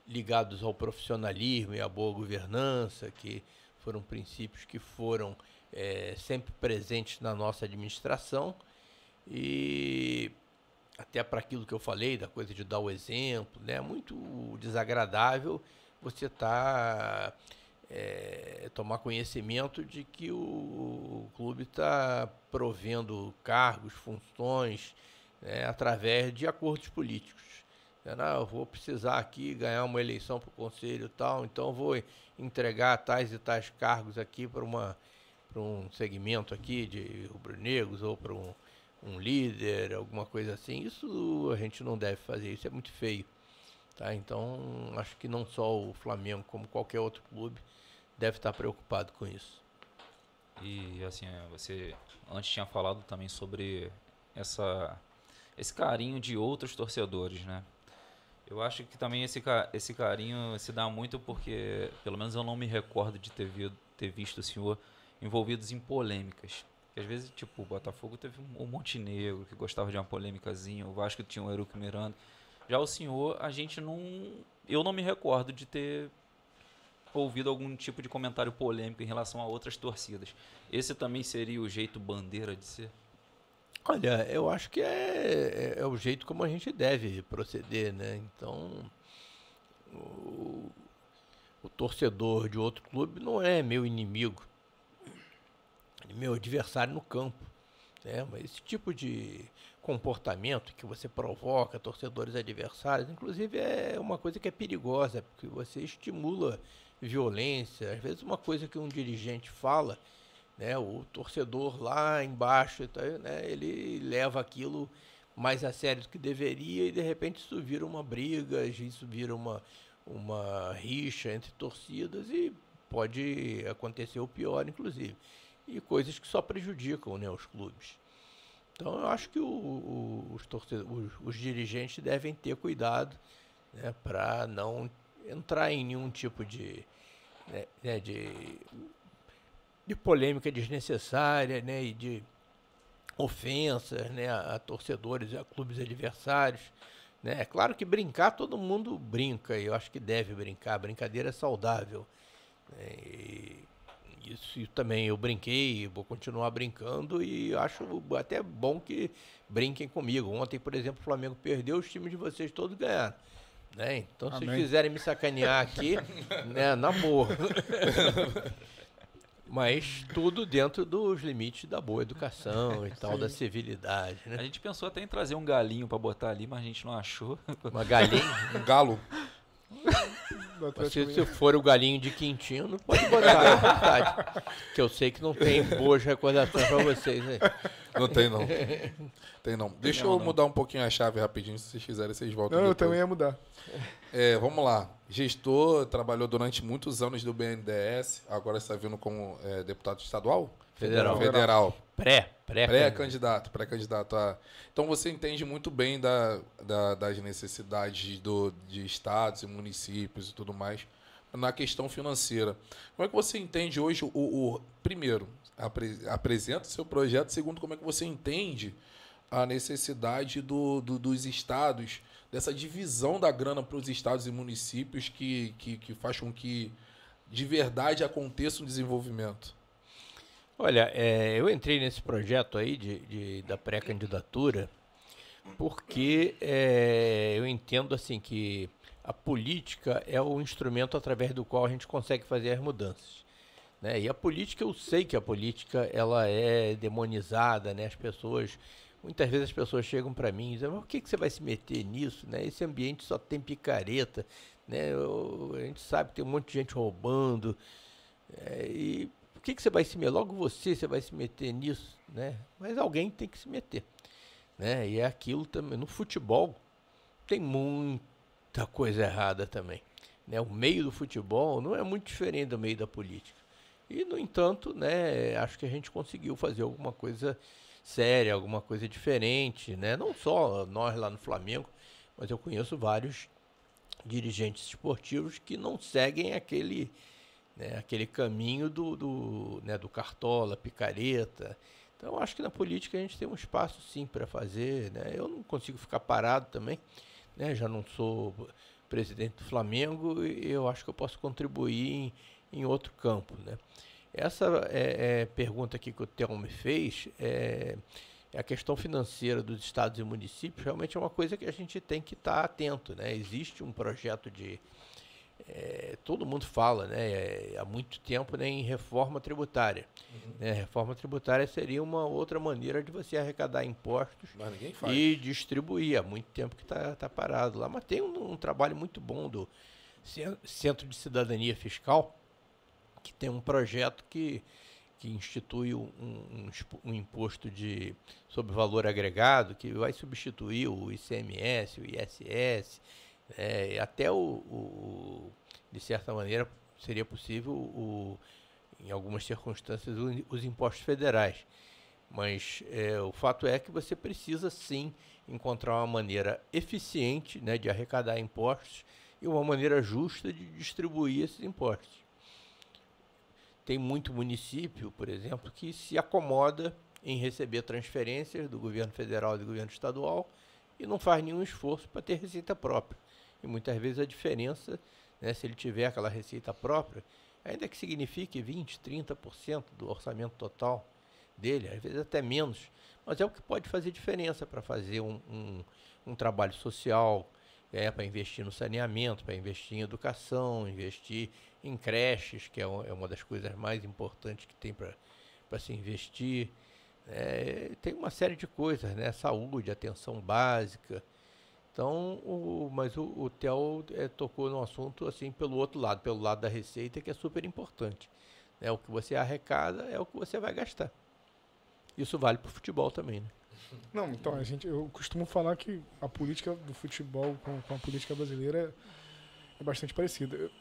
ligados ao profissionalismo e à boa governança, que foram princípios que foram sempre presentes na nossa administração, e até para aquilo que eu falei, da coisa de dar o exemplo, né? É muito desagradável você tomar conhecimento de que o clube está provendo cargos, funções, através de acordos políticos. Não, eu vou precisar aqui ganhar uma eleição para o conselho e tal, então eu vou entregar tais e tais cargos aqui para um segmento aqui de rubro-negros ou para um líder, alguma coisa assim, isso a gente não deve fazer, isso é muito feio. Tá? Então, acho que não só o Flamengo, como qualquer outro clube, deve estar preocupado com isso. E assim, você antes tinha falado também sobre esse carinho de outros torcedores, né? Eu acho que também esse carinho se dá muito porque, pelo menos eu não me recordo de ter visto o senhor envolvidos em polêmicas. Porque às vezes, tipo, o Botafogo teve um Montenegro que gostava de uma polêmicazinha, o Vasco tinha o Eurico Miranda. Já o senhor, eu não me recordo de ter ouvido algum tipo de comentário polêmico em relação a outras torcidas. Esse também seria o jeito bandeira de ser? Olha, eu acho que é o jeito como a gente deve proceder, né? Então, o torcedor de outro clube não é meu inimigo, é meu adversário no campo, né? Mas esse tipo de comportamento que você provoca torcedores adversários, inclusive é uma coisa que é perigosa, porque você estimula violência. Às vezes uma coisa que um dirigente fala, né, o torcedor lá embaixo, né, ele leva aquilo mais a sério do que deveria e de repente isso vira uma briga, isso vira uma rixa entre torcidas e pode acontecer o pior, inclusive. E coisas que só prejudicam, né, os clubes. Então eu acho que os dirigentes devem ter cuidado, né, para não entrar em nenhum tipo de polêmica desnecessária, né, e de ofensas, né, a torcedores, a clubes adversários. Né. É claro que brincar, todo mundo brinca, e eu acho que deve brincar, a brincadeira é saudável. Né, e isso também eu brinquei, vou continuar brincando e acho até bom que brinquem comigo. Ontem, por exemplo, o Flamengo perdeu, os times de vocês todos ganharam. Né? Então, se vocês quiserem me sacanear aqui, né, na boa. Mas tudo dentro dos limites da boa educação e tal, da civilidade. Né? A gente pensou até em trazer um galinho para botar ali, mas a gente não achou. Uma galinha? Um galo. Se for o galinho de Quintino, pode botar à vontade. Que eu sei que não tem boas recordações para vocês aí. Não tem, não. Tem, não. Deixa eu mudar um pouquinho a chave rapidinho, se vocês quiserem, vocês voltam. Não, depois. eu também ia mudar. Vamos lá. Gestor, trabalhou durante muitos anos do BNDES, agora está vindo como deputado estadual? Federal. Pré-candidato. Então você entende muito bem das necessidades de estados e municípios e tudo mais na questão financeira. Como é que você entende hoje primeiro, apresenta o seu projeto, segundo, como é que você entende a necessidade dos estados, dessa divisão da grana para os estados e municípios que faz com que de verdade aconteça um desenvolvimento? Olha, eu entrei nesse projeto aí da pré-candidatura porque eu entendo assim que a política é o instrumento através do qual a gente consegue fazer as mudanças. Né? E a política, eu sei que a política ela é demonizada, né? Muitas vezes as pessoas chegam para mim e dizem, mas por que você vai se meter nisso? Né? Esse ambiente só tem picareta, né? A gente sabe que tem um monte de gente roubando, e por que você vai se meter? Logo você vai se meter nisso, né? Mas alguém tem que se meter, né? E é aquilo também. No futebol tem muita coisa errada também, né? O meio do futebol não é muito diferente do meio da política. E, no entanto, né, acho que a gente conseguiu fazer alguma coisa séria, alguma coisa diferente, né? Não só nós lá no Flamengo, mas eu conheço vários dirigentes esportivos que não seguem aquele caminho do cartola, picareta. Então, acho que na política a gente tem um espaço, sim, para fazer. Né? Eu não consigo ficar parado também, né? Já não sou presidente do Flamengo e eu acho que eu posso contribuir em outro campo. Né? Essa pergunta aqui que o Theo me fez, a questão financeira dos estados e municípios, realmente é uma coisa que a gente tem que estar atento. Né? Existe um projeto todo mundo fala, né, há muito tempo, né, em reforma tributária. Né? Reforma tributária seria uma outra maneira de você arrecadar impostos e distribuir. Há muito tempo que está parado lá. Mas tem um trabalho muito bom do Centro de Cidadania Fiscal, que tem um projeto que que institui um imposto sobre valor agregado, que vai substituir o ICMS, o ISS, até de certa maneira, seria possível, em algumas circunstâncias, os impostos federais. Mas o fato é que você precisa, sim, encontrar uma maneira eficiente, né, de arrecadar impostos e uma maneira justa de distribuir esses impostos. Tem muito município, por exemplo, que se acomoda em receber transferências do governo federal e do governo estadual e não faz nenhum esforço para ter receita própria. E muitas vezes a diferença, né, se ele tiver aquela receita própria, ainda que signifique 20%, 30% do orçamento total dele, às vezes até menos, mas é o que pode fazer diferença para fazer um trabalho social, para investir no saneamento, para investir em educação, investir em creches, que é uma das coisas mais importantes que tem para se investir. Tem uma série de coisas, né? Saúde, atenção básica. Então, mas o Theo tocou no assunto assim pelo outro lado, pelo lado da receita, que é super importante. O que você arrecada é o que você vai gastar. Isso vale para o futebol também, né? Não, então, eu costumo falar que a política do futebol com a política brasileira é bastante parecida.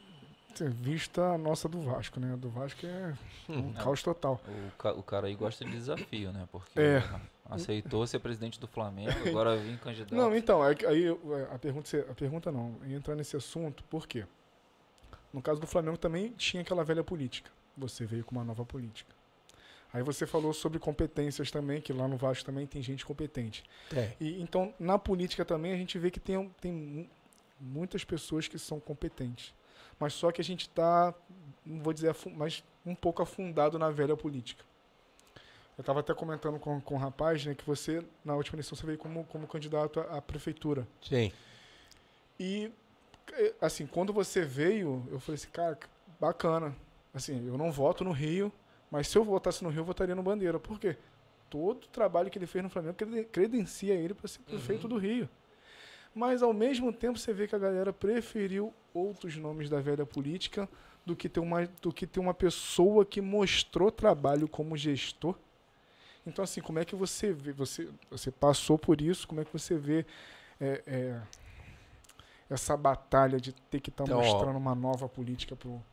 Vista a nossa do Vasco, né? A do Vasco é um caos total. O cara aí gosta de desafio, né? Porque aceitou ser presidente do Flamengo, agora vem candidato. Não, então, aí a pergunta não, entrar nesse assunto, por quê? No caso do Flamengo também tinha aquela velha política. Você veio com uma nova política. Aí você falou sobre competências também, que lá no Vasco também tem gente competente. E, então, na política também a gente vê que tem muitas pessoas que são competentes. Mas só que a gente está, não vou dizer, mas um pouco afundado na velha política. Eu estava até comentando com o rapaz, né, que você, na última eleição, você veio como candidato à prefeitura. Sim. E, assim, quando você veio, eu falei assim, cara, bacana. Assim, eu não voto no Rio, mas se eu votasse no Rio, eu votaria no Bandeira. Por quê? Todo o trabalho que ele fez no Flamengo credencia ele para ser prefeito do Rio. Mas, ao mesmo tempo, você vê que a galera preferiu outros nomes da velha política do que ter uma pessoa que mostrou trabalho como gestor. Então, assim, como é que você vê? Você passou por isso, como é que você vê essa batalha de ter que estar mostrando uma nova política para o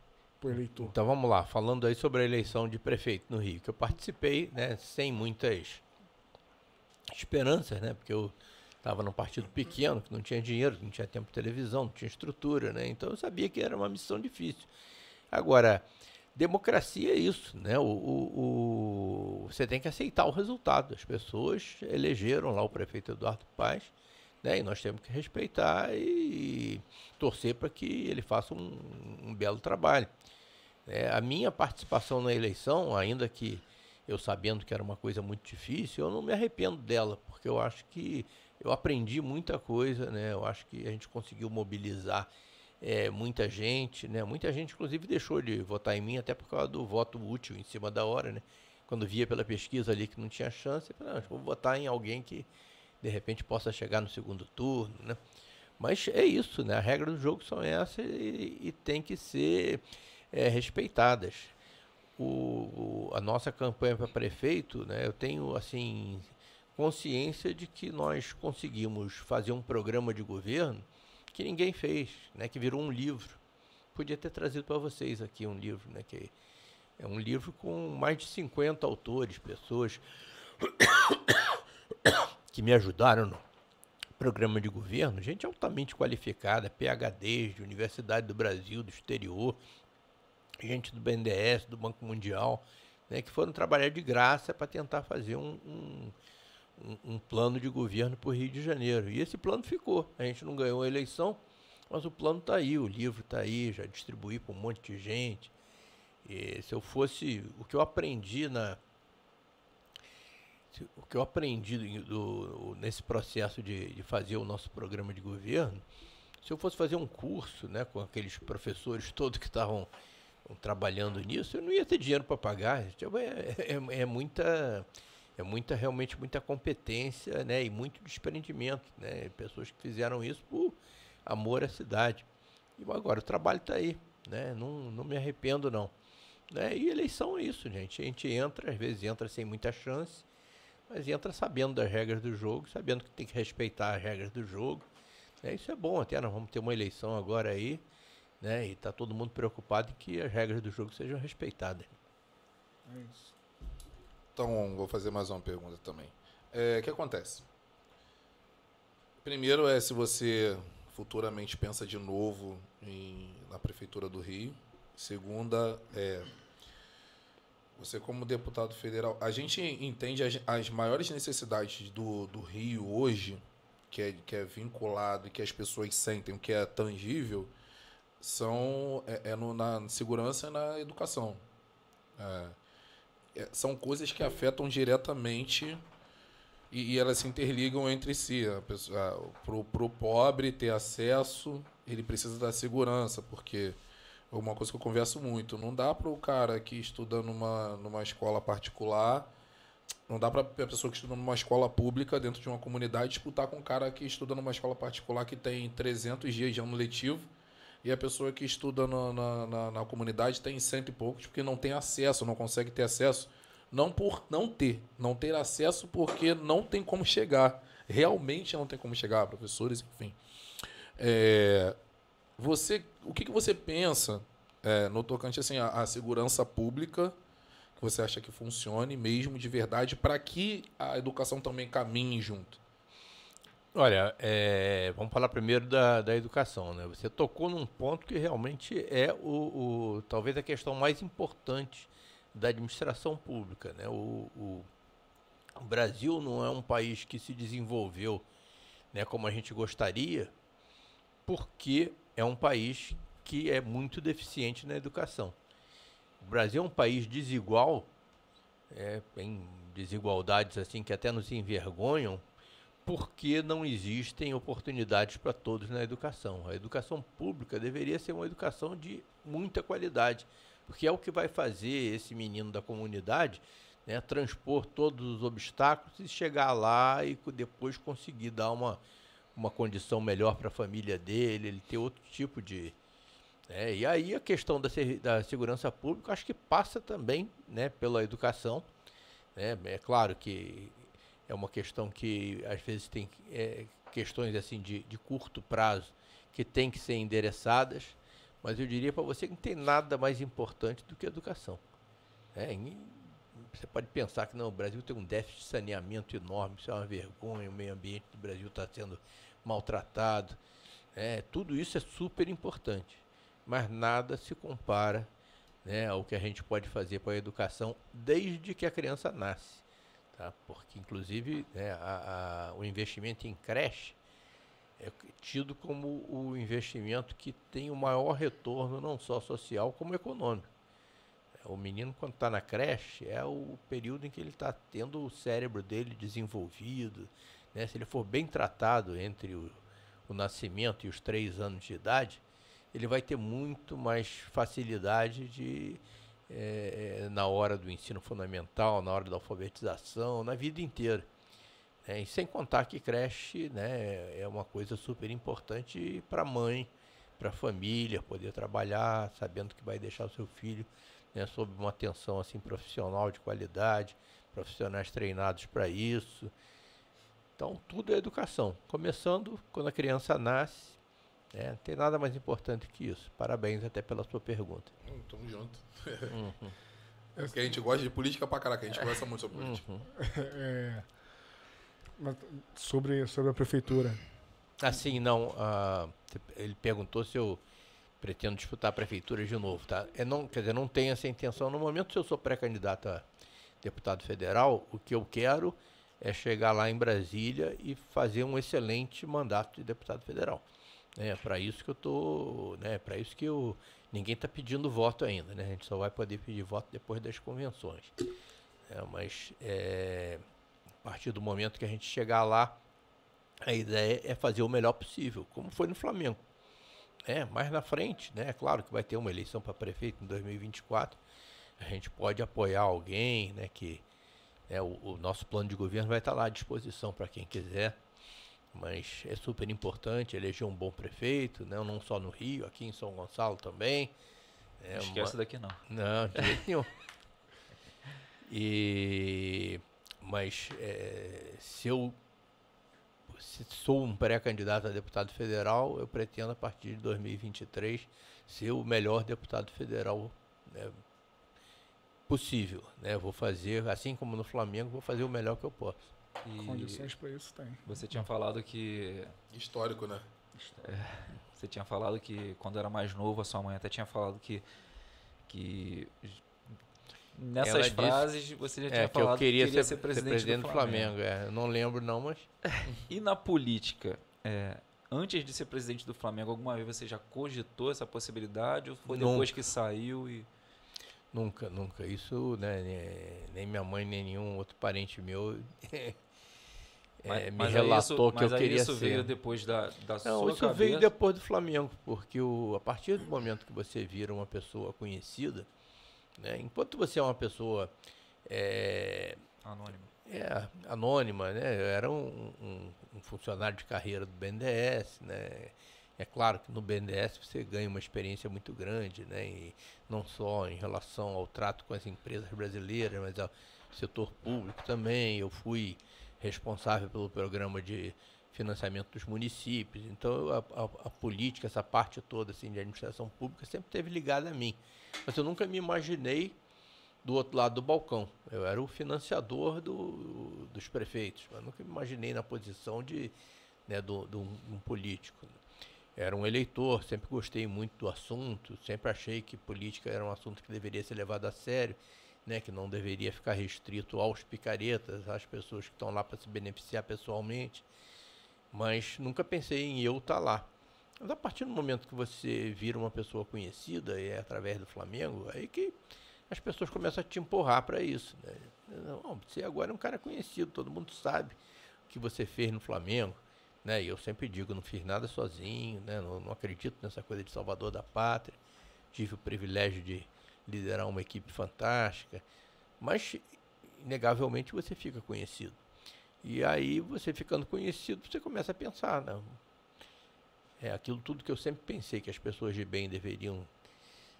eleitor? Então, vamos lá. Falando aí sobre a eleição de prefeito no Rio, que eu participei, né, sem muitas esperanças, né, porque eu estava num partido pequeno, que não tinha dinheiro, que não tinha tempo de televisão, não tinha estrutura, né? Então eu sabia que era uma missão difícil. Agora, democracia é isso, né? Você tem que aceitar o resultado. As pessoas elegeram lá o prefeito Eduardo Paes, né? E nós temos que respeitar e torcer para que ele faça um belo trabalho. A minha participação na eleição, ainda que eu sabendo que era uma coisa muito difícil, eu não me arrependo dela, porque eu acho que eu aprendi muita coisa, né? Eu acho que a gente conseguiu mobilizar muita gente, né? Muita gente, inclusive, deixou de votar em mim até por causa do voto útil em cima da hora, né? Quando via pela pesquisa ali que não tinha chance, eu falei, vou votar em alguém que, de repente, possa chegar no segundo turno, né? Mas é isso, né? A regra do jogo são essas e tem que ser respeitadas. A nossa campanha para prefeito, né? Eu tenho, assim, consciência de que nós conseguimos fazer um programa de governo que ninguém fez, né, que virou um livro. Podia ter trazido para vocês aqui um livro, né, que é um livro com mais de 50 autores, pessoas que me ajudaram no programa de governo, gente altamente qualificada, PhDs de Universidade do Brasil, do exterior, gente do BNDES, do Banco Mundial, né, que foram trabalhar de graça para tentar fazer um plano de governo para o Rio de Janeiro. E esse plano ficou. A gente não ganhou a eleição, mas o plano está aí, o livro está aí, já distribuí para um monte de gente. E se eu fosse... O que eu aprendi nesse processo de fazer o nosso programa de governo, se eu fosse fazer um curso, né, com aqueles professores todos que estavam trabalhando nisso, eu não ia ter dinheiro para pagar. Realmente muita competência, né, e muito desprendimento, né, pessoas que fizeram isso por amor à cidade. E agora o trabalho está aí, né, não me arrependo não. né? E eleição é isso, gente. A gente entra, às vezes entra sem muita chance, mas entra sabendo das regras do jogo, sabendo que tem que respeitar as regras do jogo. Isso é bom, até nós vamos ter uma eleição agora aí, né? E tá todo mundo preocupado em que as regras do jogo sejam respeitadas. É isso. Então, vou fazer mais uma pergunta também. O que acontece? Primeiro se você futuramente pensa de novo na Prefeitura do Rio. Segunda, você como deputado federal, a gente entende as maiores necessidades do Rio hoje, que é vinculado e que as pessoas sentem, o que é tangível, na segurança e na educação. São coisas que afetam diretamente e elas se interligam entre si. Para o pobre ter acesso, ele precisa da segurança, porque é uma coisa que eu converso muito. Não dá para o cara que estuda numa escola particular, não dá para a pessoa que estuda numa escola pública dentro de uma comunidade disputar com o cara que estuda numa escola particular que tem 300 dias de ano letivo e a pessoa que estuda na comunidade tem 100 e poucos, porque não tem acesso, não consegue ter acesso. Não por não ter acesso porque não tem como chegar. Realmente não tem como chegar, professores, enfim. O que você pensa no tocante assim, a segurança pública, que você acha que funcione mesmo de verdade, para que a educação também caminhe junto? Olha, vamos falar primeiro da educação, né? Você tocou num ponto que realmente é talvez a questão mais importante da administração pública, né? O Brasil não é um país que se desenvolveu, né, como a gente gostaria, porque é um país que é muito deficiente na educação. O Brasil é um país desigual, tem desigualdades assim que até nos envergonham, porque não existem oportunidades para todos na educação. A educação pública deveria ser uma educação de muita qualidade, porque é o que vai fazer esse menino da comunidade, né, transpor todos os obstáculos e chegar lá e depois conseguir dar uma condição melhor para a família dele, ele ter outro tipo de... E aí a questão da segurança pública acho que passa também, né, pela educação. É claro que é uma questão que às vezes tem questões assim de curto prazo que tem que ser endereçadas, mas eu diria para você que não tem nada mais importante do que a educação. Você pode pensar que não, o Brasil tem um déficit de saneamento enorme, isso é uma vergonha, o meio ambiente do Brasil está sendo maltratado. Tudo isso é super importante, mas nada se compara, né, ao que a gente pode fazer para a educação desde que a criança nasce. Tá? Porque, inclusive, né, o investimento em creche é tido como o investimento que tem o maior retorno, não só social, como econômico. O menino, quando está na creche, é o período em que ele está tendo o cérebro dele desenvolvido, né? Se ele for bem tratado entre o nascimento e os 3 anos de idade, ele vai ter muito mais facilidade na hora do ensino fundamental, na hora da alfabetização, na vida inteira. E sem contar que creche, né, é uma coisa super importante para a mãe, para a família, poder trabalhar sabendo que vai deixar o seu filho, né, sob uma atenção assim, profissional de qualidade, profissionais treinados para isso. Então, tudo é educação. Começando quando a criança nasce, não tem nada mais importante que isso. Parabéns até pela sua pergunta. Tamo junto. Porque a gente gosta de política pra caraca, a gente conversa muito sobre política. Sobre a prefeitura. Assim, não. Ele perguntou se eu pretendo disputar a prefeitura de novo, tá? Quer dizer, não tenho essa intenção. No momento, se eu sou pré-candidato a deputado federal, o que eu quero é chegar lá em Brasília e fazer um excelente mandato de deputado federal. Para isso que eu tô, para isso que ninguém está pedindo voto ainda, né? A gente só vai poder pedir voto depois das convenções. Mas a partir do momento que a gente chegar lá, a ideia é fazer o melhor possível, como foi no Flamengo. Mais na frente, né? É claro que vai ter uma eleição para prefeito em 2024. A gente pode apoiar alguém, né? Que o nosso plano de governo vai estar lá à disposição para quem quiser. Mas é super importante eleger um bom prefeito, né? Não só no Rio, aqui em São Gonçalo também. Não esquece daqui não. Não, de jeito nenhum. Mas se sou um pré-candidato a deputado federal, eu pretendo, a partir de 2023, ser o melhor deputado federal, né, possível. Né? Vou fazer, assim como no Flamengo, vou fazer o melhor que eu posso. E Condições para isso tem. você tinha falado que... Histórico, né? Você tinha falado que quando era mais novo, a sua mãe até tinha falado que nessas frases você já tinha que eu falado queria que queria ser presidente do Flamengo. Eu não lembro não, mas... E na política, antes de ser presidente do Flamengo, alguma vez você já cogitou essa possibilidade ou foi depois que saiu e... Nunca. Isso, né, nem minha mãe, nem nenhum outro parente meu me relatou que eu queria ser. Mas isso veio depois da sua Não, isso cabeça? veio depois do Flamengo, porque a partir do momento que você vira uma pessoa conhecida, né, enquanto você é uma pessoa anônima, né, eu era um funcionário de carreira do BNDES, né. É claro que no BNDES você ganha uma experiência muito grande, né? E não só em relação ao trato com as empresas brasileiras, mas ao setor público também. Eu fui responsável pelo programa de financiamento dos municípios. Então a política, essa parte toda assim, de administração pública sempre esteve ligada a mim. Mas eu nunca me imaginei do outro lado do balcão. Eu era o financiador dos prefeitos. Eu nunca me imaginei na posição de um político. Era um eleitor, sempre gostei muito do assunto, sempre achei que política era um assunto que deveria ser levado a sério, né, que não deveria ficar restrito aos picaretas, às pessoas que estão lá para se beneficiar pessoalmente, mas nunca pensei em eu estar lá. Mas a partir do momento que você vira uma pessoa conhecida, e é através do Flamengo, aí que as pessoas começam a te empurrar para isso. Né? Não, você agora é um cara conhecido, todo mundo sabe o que você fez no Flamengo. Né, e eu sempre digo, não fiz nada sozinho, né, não acredito nessa coisa de salvador da pátria. Tive o privilégio de liderar uma equipe fantástica, mas inegavelmente você fica conhecido. E aí, você ficando conhecido, você começa a pensar, não, aquilo tudo que eu sempre pensei, que as pessoas de bem deveriam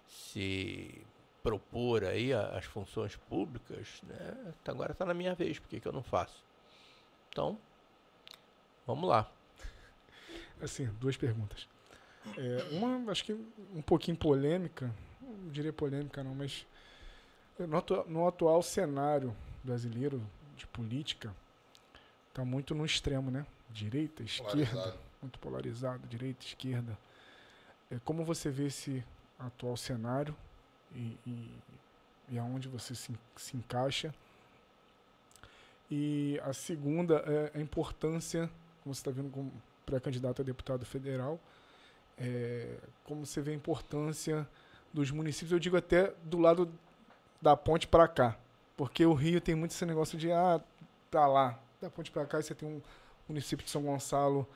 se propor aí às funções públicas, né, agora está na minha vez, por que eu não faço? Então, vamos lá. Assim, duas perguntas. Uma, acho que um pouquinho polêmica, não diria polêmica não, mas no atual cenário brasileiro de política, está muito no extremo, né? Direita, esquerda, muito polarizado, direita, esquerda. Como você vê esse atual cenário e aonde você se encaixa? E a segunda é a importância, como você está vendo como pré-candidato a deputado federal, como você vê a importância dos municípios, eu digo até do lado da ponte para cá, porque o Rio tem muito esse negócio de, tá lá, da ponte para cá, você tem um município de São Gonçalo,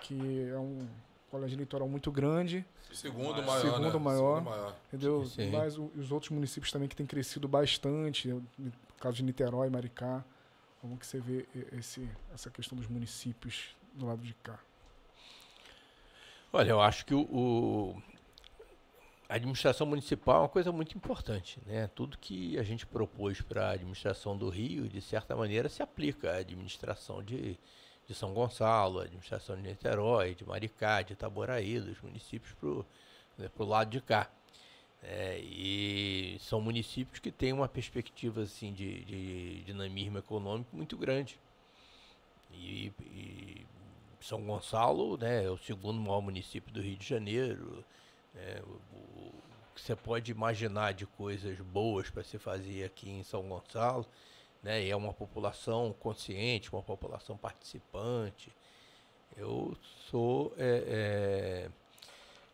que é um colégio eleitoral muito grande. Segundo maior. Entendeu? Sim. Mas os outros municípios também que têm crescido bastante, no caso de Niterói, Maricá. Como que você vê essa questão dos municípios do lado de cá? Olha, eu acho que a administração municipal é uma coisa muito importante, né? Tudo que a gente propôs para a administração do Rio, de certa maneira, se aplica à administração de São Gonçalo, à administração de Niterói, de Maricá, de Itaboraí, dos municípios pro lado de cá. E são municípios que têm uma perspectiva assim, de dinamismo econômico muito grande. E São Gonçalo, né, é o segundo maior município do Rio de Janeiro. O que você pode imaginar de coisas boas para se fazer aqui em São Gonçalo, né, e é uma população consciente, uma população participante. Eu sou,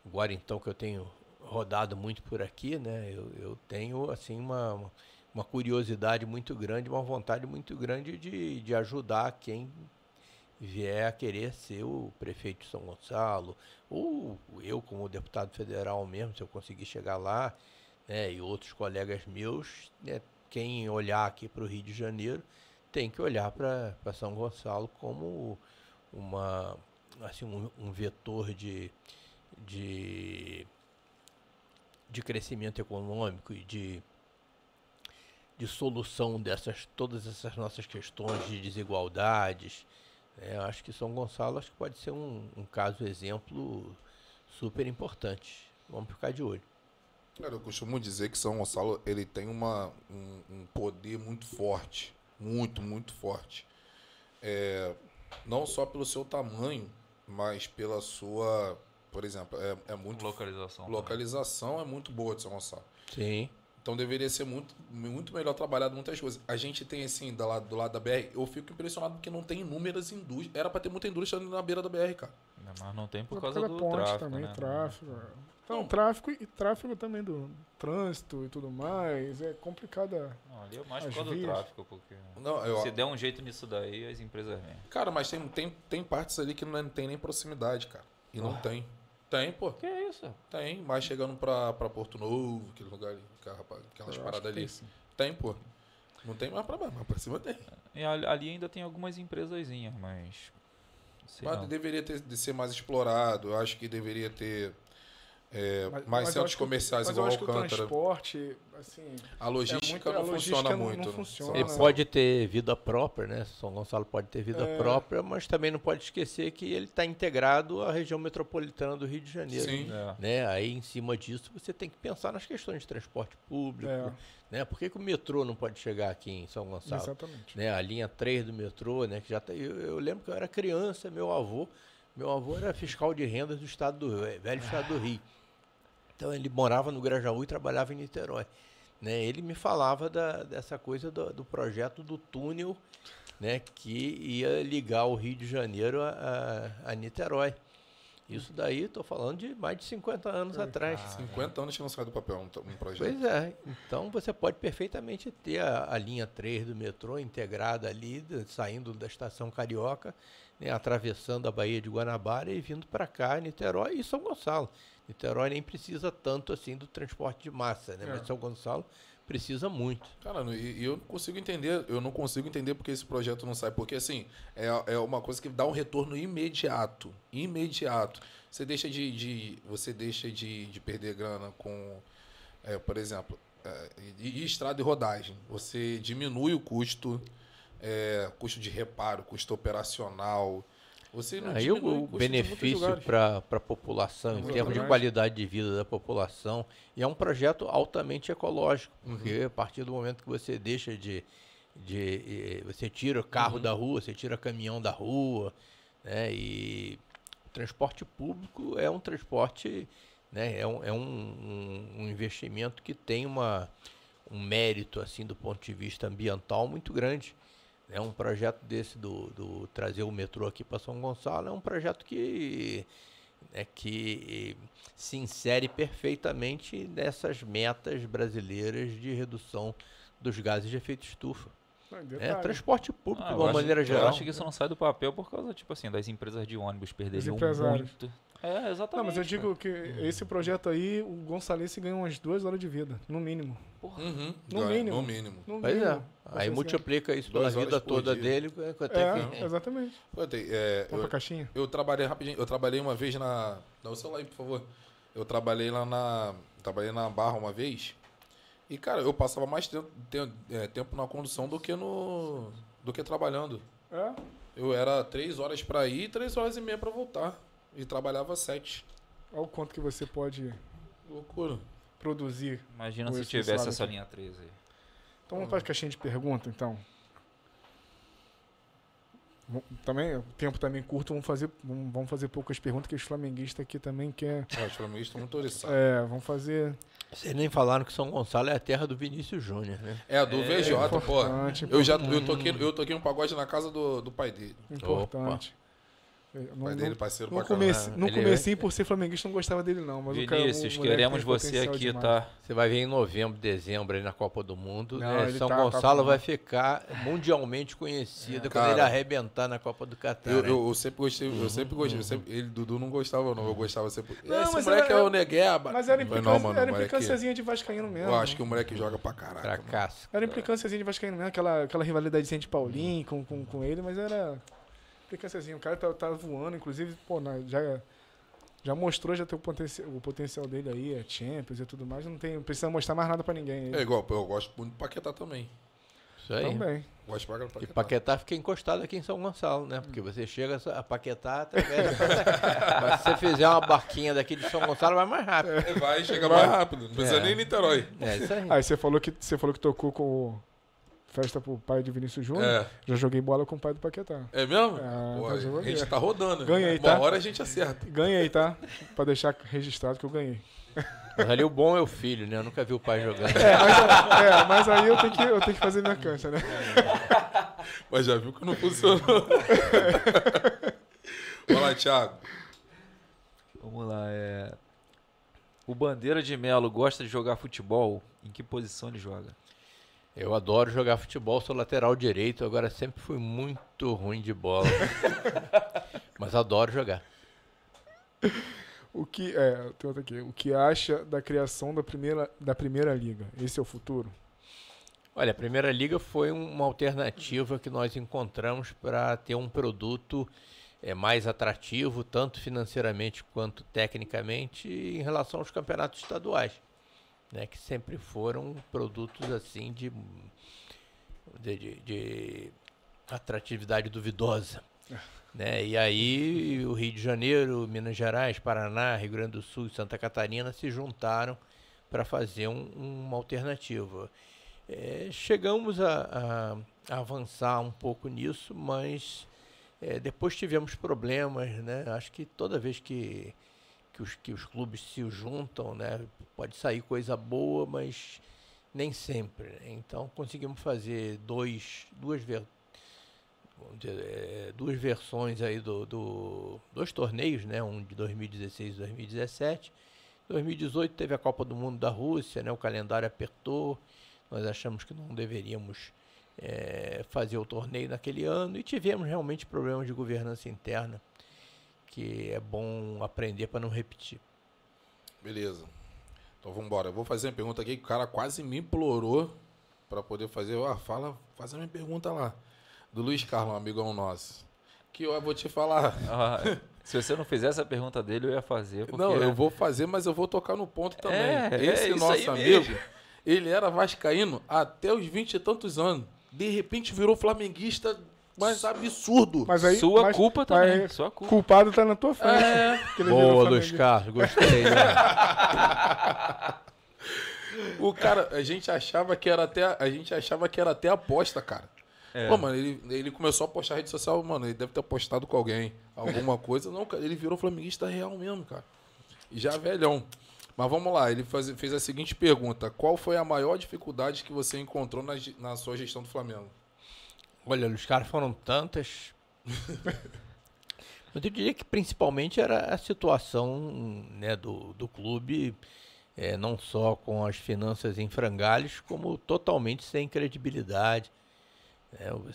agora então que eu tenho rodado muito por aqui, né, eu tenho assim uma curiosidade muito grande, uma vontade muito grande de ajudar quem vier a querer ser o prefeito de São Gonçalo, ou eu como deputado federal mesmo, se eu conseguir chegar lá, né, e outros colegas meus, né, quem olhar aqui para o Rio de Janeiro tem que olhar para São Gonçalo como um vetor de de crescimento econômico e de solução todas essas nossas questões de desigualdades. Eu acho que São Gonçalo pode ser um caso exemplo super importante. Vamos ficar de olho. Cara, eu costumo dizer que São Gonçalo ele tem um poder muito forte, muito forte. Não só pelo seu tamanho, mas pela sua, por exemplo, é muito localização é muito boa de São Gonçalo. Sim. Então deveria ser muito melhor trabalhado muitas coisas. A gente tem assim, do lado da BR, eu fico impressionado porque não tem inúmeras indústrias. Era para ter muita indústria na beira da BR, cara. Mas não tem por causa do ponte tráfego, também, né? tráfego. Então, tráfego também do trânsito e tudo mais. É complicada. Não, ali é mais por As causa do vias. tráfego, porque Não, se der um jeito nisso daí, as empresas vêm. Cara, mas tem partes ali que não tem nem proximidade, cara. E não tem. Tem, pô. Que isso? Tem, mas chegando pra Porto Novo, aquele lugar ali, aquelas paradas ali. Tem, pô. Não tem mais pra baixo, mas pra cima tem. E ali ainda tem algumas empresazinhas, mas... Mas deveria de ser mais explorado. Eu acho que deveria ter mais centros comerciais igual ao Alcântara. O transporte, assim... A logística não funciona muito. Não funciona. Ele pode ter vida própria, né? São Gonçalo pode ter vida própria, mas também não pode esquecer que ele está integrado à região metropolitana do Rio de Janeiro. Sim. Né? Aí, em cima disso, você tem que pensar nas questões de transporte público. Né? Por que o metrô não pode chegar aqui em São Gonçalo? Exatamente. Né? A linha 3 do metrô, né? Que já tá, eu lembro que eu era criança, meu avô era fiscal de rendas do velho estado do Rio. Então ele morava no Grajaú e trabalhava em Niterói. Né? Ele me falava dessa coisa do projeto do túnel, né? Que ia ligar o Rio de Janeiro a Niterói. Isso daí, estou falando de mais de 50 anos atrás. 50 anos que não sai do papel um projeto. Pois é. Então você pode perfeitamente ter a linha 3 do metrô integrada ali, saindo da estação Carioca, né, atravessando a Baía de Guanabara e vindo para cá, Niterói e São Gonçalo. Niterói nem precisa tanto assim do transporte de massa, né? Mas São Gonçalo precisa muito. Cara, e eu não consigo entender porque esse projeto não sai, porque assim, é uma coisa que dá um retorno imediato. Você deixa de perder grana com, por exemplo, estrada e rodagem. Você diminui o custo, custo de reparo, custo operacional. Você não Aí o benefício para a população, em termos de qualidade de vida da população, e é um projeto altamente ecológico, porque a partir do momento que você deixa você tira o carro da rua, você tira caminhão da rua, né, e o transporte público é um transporte, né, é um investimento que tem um mérito assim do ponto de vista ambiental muito grande. Um projeto desse do trazer o metrô aqui para São Gonçalo é um projeto que se insere perfeitamente nessas metas brasileiras de redução dos gases de efeito estufa. Transporte público, de uma maneira geral. Eu acho que isso não sai do papel por causa, tipo assim, das empresas de ônibus perderem muito. Exatamente. Não, mas eu digo que esse projeto aí, o Gonçalense ganha umas 2 horas de vida, no mínimo. Porra. No mínimo. Pois é. Aí multiplica isso pela vida toda dele. Exatamente. Vamos pra caixinha? Eu trabalhei rapidinho. Eu trabalhei uma vez na... Dá o celular aí, por favor. Eu trabalhei Trabalhei na Barra uma vez. E, cara, eu passava mais tempo na condução do que trabalhando. Eu era 3 horas pra ir e 3 horas e meia pra voltar. E trabalhava 7. Olha o quanto que você pode... Loucura. Produzir. Imagina se tivesse essa linha 13 aí. Então vamos para a caixinha de pergunta, então. Também, o tempo também curto, vamos fazer poucas perguntas, que os flamenguistas aqui também querem... Os flamenguistas estão muito oriçados. Vamos fazer... Vocês nem falaram que São Gonçalo é a terra do Vinícius Júnior, né? Do VJ, pô. Eu toquei um pagode na casa do pai dele. Importante. Pai dele, parceiro pra No comecinho, por ser flamenguista, não gostava dele, não. Mas Vinícius, queremos você aqui, demais. Tá? Você vai ver em novembro, dezembro, aí na Copa do Mundo. São Gonçalo vai ficar mundialmente conhecida quando ele arrebentar na Copa do Catar. Eu sempre gostei. Ele, Dudu, não gostava, não. Eu gostava sempre. Esse moleque é o Negueba. Mas era implicânciazinha de vascaíno mesmo. Eu acho que o moleque joga pra caralho. Fracasso. Era implicânciazinha de vascaíno mesmo, aquela rivalidade de Paulinho com ele, mas era... Implicânciazinho. O cara tá voando, inclusive, pô, Já mostrou, já tem o potencial dele aí, é Champions e tudo mais. Não precisa mostrar mais nada pra ninguém. É igual, eu gosto muito do Paquetá também. Isso aí. Também. Gosto pra Paquetá. E Paquetá fica encostado aqui em São Gonçalo, né? Porque você chega a Paquetá através. Mas se você fizer uma barquinha daqui de São Gonçalo, vai mais rápido. Vai chegar mais rápido. Não precisa nem em Niterói. É isso aí. Aí você falou que tocou com o festa pro pai de Vinícius Júnior. É. Já joguei bola com o pai do Paquetá. É mesmo? Ah, Pô, mas eu vou a gente ver. tá rodando. Ganhei, Uma tá? hora a gente acerta. Ganhei, tá? Pra deixar registrado que eu ganhei. Mas ali o bom é o filho, né? Eu nunca vi o pai jogando. Mas aí eu tenho que fazer minha cancha, né? Mas já viu que não funcionou. Vai lá, Thiago. Vamos lá. O Bandeira de Melo gosta de jogar futebol? Em que posição ele joga? Eu adoro jogar futebol, sou lateral direito, agora sempre fui muito ruim de bola. Mas adoro jogar. Tem outro aqui. O que acha da criação da primeira liga? Esse é o futuro? Olha, a Primeira Liga foi uma alternativa que nós encontramos para ter um produto mais atrativo, tanto financeiramente quanto tecnicamente, em relação aos campeonatos estaduais, né, que sempre foram produtos assim de atratividade duvidosa. Né? E aí o Rio de Janeiro, Minas Gerais, Paraná, Rio Grande do Sul e Santa Catarina se juntaram para fazer uma alternativa. Chegamos a avançar um pouco nisso, mas depois tivemos problemas, né? Acho que toda vez que os clubes se juntam, né, pode sair coisa boa, mas nem sempre. Né? Então conseguimos fazer duas versões aí dois torneios, né? Um de 2016 e 2017. 2018 teve a Copa do Mundo da Rússia, né? O calendário apertou. Nós achamos que não deveríamos fazer o torneio naquele ano e tivemos realmente problemas de governança interna, que é bom aprender para não repetir. Beleza. Então vamos embora. Eu vou fazer uma pergunta aqui que o cara quase me implorou para poder fazer. Faz a minha pergunta lá. Do Luiz Carlos, um amigão nosso. Que eu vou te falar. Se você não fizesse a pergunta dele, eu ia fazer. Porque... Não, eu vou fazer, mas eu vou tocar no ponto também. Esse isso nosso aí amigo, mesmo. ele era vascaíno até os 20 e tantos anos. De repente virou flamenguista, mas absurdo. Mas aí, Sua culpa também. mas Sua culpa. culpado tá na tua frente. Que ele virou Boa, Luiz flamenguista. Carlos, gostei. Né? O cara, a gente achava que era até aposta, cara. Pô, mano, ele começou a postar rede social, mano, ele deve ter apostado com alguém, alguma coisa. Não, cara, ele virou flamenguista real mesmo, cara. E já velhão. Mas vamos lá, ele fez a seguinte pergunta. Qual foi a maior dificuldade que você encontrou na sua gestão do Flamengo? Olha, os caras foram tantas. Mas eu diria que principalmente era a situação, né, do clube, não só com as finanças em frangalhos, como totalmente sem credibilidade. O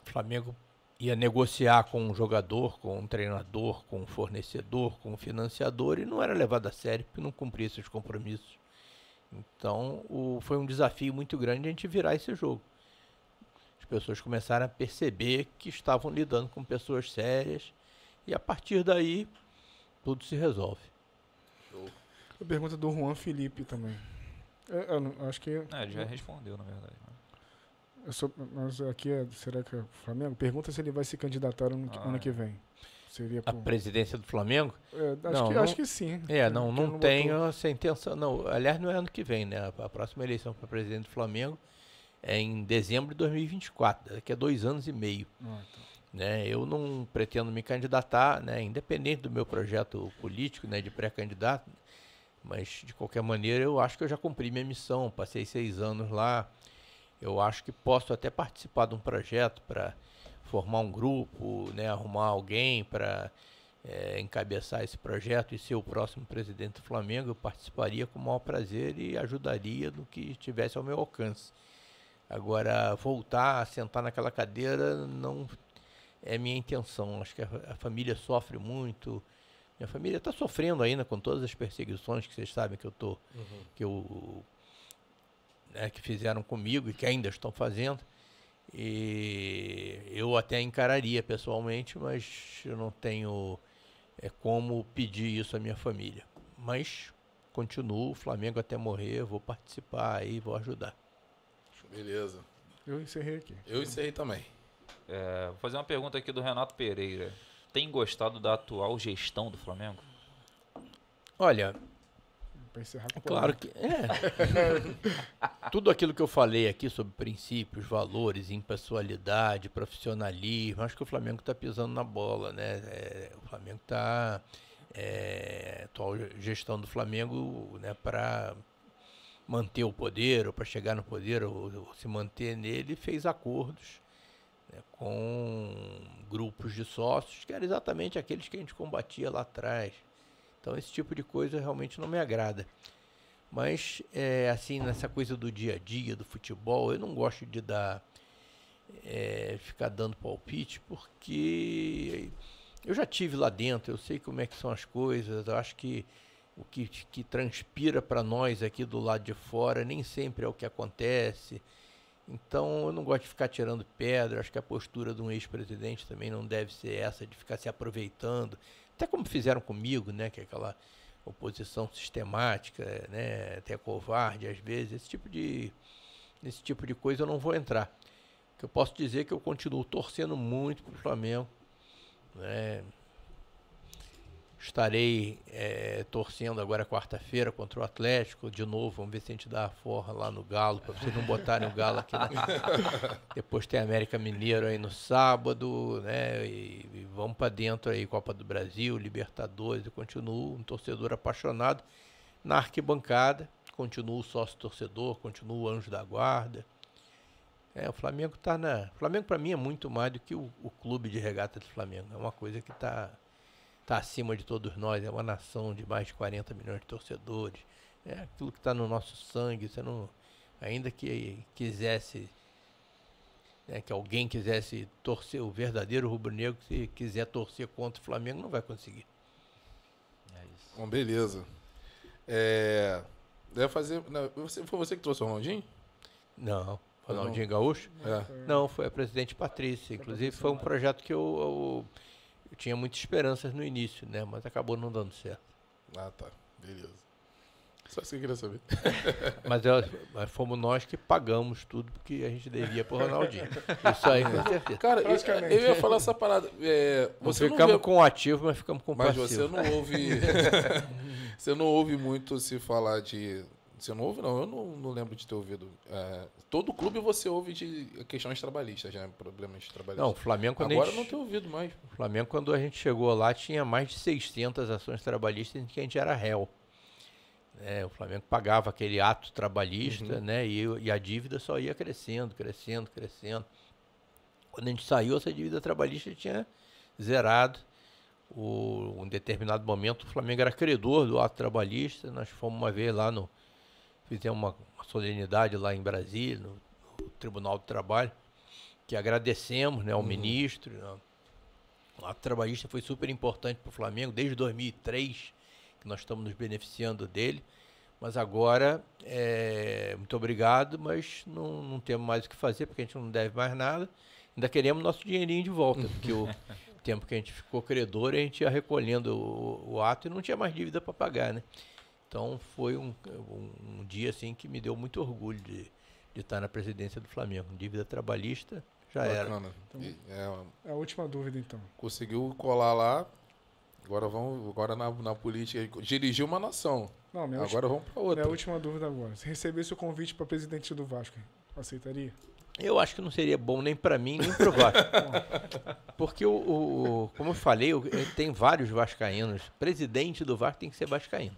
Flamengo ia negociar com um jogador, com um treinador, com um fornecedor, com um financiador e não era levado a sério porque não cumpria esses compromissos. Então foi um desafio muito grande a gente virar esse jogo. As pessoas começaram a perceber que estavam lidando com pessoas sérias e a partir daí tudo se resolve. A pergunta do Juan Felipe também. Eu acho que... Ele já respondeu, na verdade. Mas aqui será que é Flamengo? Pergunta se ele vai se candidatar ano que vem. Seria A presidência do Flamengo? Acho que sim. Não tenho essa intenção. Não, aliás, não é ano que vem, né? A próxima eleição para presidente do Flamengo é em dezembro de 2024, daqui a 2 anos e meio. Então. Né? Eu não pretendo me candidatar, né? Independente do meu projeto político, né? De pré-candidato, mas de qualquer maneira eu acho que eu já cumpri minha missão, passei 6 anos lá. Eu acho que posso até participar de um projeto para formar um grupo, né, arrumar alguém para encabeçar esse projeto e ser o próximo presidente do Flamengo. Eu participaria com o maior prazer e ajudaria no que estivesse ao meu alcance. Agora, voltar a sentar naquela cadeira não é minha intenção. Acho que a família sofre muito. Minha família está sofrendo ainda com todas as perseguições que vocês sabem que eu estou... que fizeram comigo e que ainda estão fazendo. E eu até encararia pessoalmente, mas eu não tenho como pedir isso à minha família. Mas continuo, Flamengo até morrer, vou participar aí, vou ajudar. Beleza. Eu encerrei aqui. Eu encerrei também. Vou fazer uma pergunta aqui do Renato Pereira. Tem gostado da atual gestão do Flamengo? Olha, Pra encerrar com claro que tudo aquilo que eu falei aqui sobre princípios, valores, impessoalidade, profissionalismo, acho que o Flamengo está pisando na bola, né? O Flamengo está atual gestão do Flamengo, né, para manter o poder ou para chegar no poder ou se manter nele, fez acordos, né, com grupos de sócios que eram exatamente aqueles que a gente combatia lá atrás. Então esse tipo de coisa realmente não me agrada. Mas, assim, nessa coisa do dia a dia, do futebol, eu não gosto de ficar dando palpite, porque eu já tive lá dentro, eu sei como é que são as coisas, eu acho que o que transpira para nós aqui do lado de fora nem sempre é o que acontece. Então eu não gosto de ficar tirando pedra, acho que a postura de um ex-presidente também não deve ser essa de ficar se aproveitando. Até como fizeram comigo, né, que é aquela oposição sistemática, né, até covarde às vezes, nesse tipo de coisa eu não vou entrar. O que eu posso dizer é que eu continuo torcendo muito para o Flamengo, né. Estarei torcendo agora quarta-feira contra o Atlético, de novo, vamos ver se a gente dá a forra lá no Galo, para vocês não botarem o Galo aqui. Depois tem América Mineiro aí no sábado, né? E vamos para dentro aí, Copa do Brasil, Libertadores, eu continuo um torcedor apaixonado na arquibancada, continuo sócio-torcedor, continuo anjo da guarda. O Flamengo está O Flamengo para mim é muito mais do que o clube de regata do Flamengo, é uma coisa que está acima de todos nós, é uma nação de mais de 40 milhões de torcedores, é aquilo que está no nosso sangue. Você não, ainda que quisesse, né, que alguém quisesse torcer, o verdadeiro rubro-negro, se quiser torcer contra o Flamengo, não vai conseguir. É isso. Bom, beleza. Deve fazer. Não, foi você que trouxe o Ronaldinho? Não, Ronaldinho Gaúcho? Não, foi a presidente Patrícia. Inclusive foi um projeto que eu tinha muitas esperanças no início, né? Mas acabou não dando certo. Ah, tá. Beleza. Só isso que eu queria saber. Mas fomos nós que pagamos tudo que a gente devia pro Ronaldinho. Isso aí, com certeza. Cara, eu ia falar essa parada. Você ficamos com o ativo, mas ficamos com o passivo. Mas você não ouve... você não ouve muito se falar de... Você não ouve, não? Eu não lembro de ter ouvido. Todo clube você ouve de questões trabalhistas, né? Problemas trabalhistas. Não, o Flamengo quando agora não tem ouvido mais. O Flamengo, quando a gente chegou lá, tinha mais de 600 ações trabalhistas em que a gente era réu. O Flamengo pagava aquele ato trabalhista, né? E a dívida só ia crescendo, crescendo, crescendo. Quando a gente saiu, essa dívida trabalhista tinha zerado. Em determinado momento, o Flamengo era credor do ato trabalhista. Nós fomos uma vez lá fizemos uma solenidade lá em Brasília, no Tribunal do Trabalho, que agradecemos, né, ao ministro. Né? O ato trabalhista foi super importante para o Flamengo, desde 2003, que nós estamos nos beneficiando dele. Mas agora, muito obrigado, mas não temos mais o que fazer, porque a gente não deve mais nada. Ainda queremos nosso dinheirinho de volta, porque o tempo que a gente ficou credor, a gente ia recolhendo o ato e não tinha mais dívida para pagar, né? Então foi um dia assim que me deu muito orgulho de estar na presidência do Flamengo. Dívida trabalhista já Bacana. Então, a última dúvida, então. Conseguiu colar lá. Agora na política. Dirigiu uma nação. Não, agora vamos para outra. Minha última dúvida agora. Se recebesse o convite para presidente do Vasco, aceitaria? Eu acho que não seria bom nem para mim, nem para o Vasco. Porque, como eu falei, tem vários vascaínos. Presidente do Vasco tem que ser vascaíno.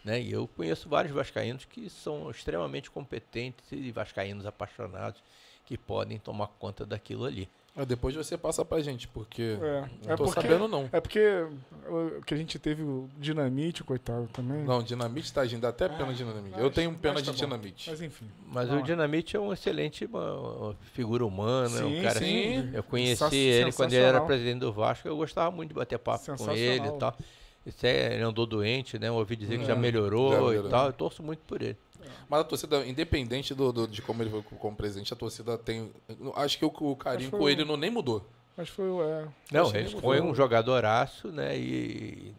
Né? E eu conheço vários vascaínos que são extremamente competentes e vascaínos apaixonados que podem tomar conta daquilo ali. Depois você passa pra gente, porque não tô porque, sabendo não. É porque o que a gente teve o Dinamite, coitado, também. Não, Dinamite tá agindo, dá até pena de Dinamite. Eu tenho pena de Dinamite. Mas enfim. Mas o Dinamite é um excelente uma figura humana, um cara sim. Assim, eu conheci ele quando ele era presidente do Vasco, eu gostava muito de bater papo com ele e tal. Ele andou doente, né? Eu ouvi dizer que já melhorou e tal. Eu torço muito por ele. Mas a torcida, independente de como ele foi como presidente, a torcida tem... Acho que o carinho com ele nem mudou. Mas foi... Não, ele foi um jogadoraço, né? E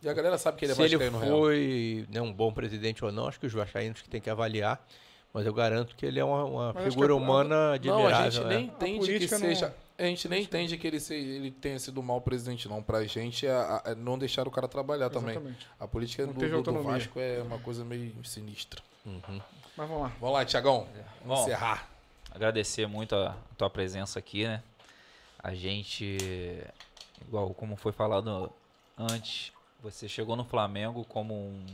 a galera sabe que ele é se ele vascaíno real. foi, né, um bom presidente ou não, acho que os vascaínos que tem que avaliar. Mas eu garanto que ele é uma figura humana admirável. Não, a gente nem entende que seja... Não... A gente nem entende que ele tenha sido um mau presidente, não. Pra gente é não deixar o cara trabalhar também. A política do Vasco é uma coisa meio sinistra. Uhum. Mas vamos lá. Vamos lá, Thiagão. Bom, encerrar. Agradecer muito a tua presença aqui, né? A gente, igual como foi falado antes, você chegou no Flamengo como um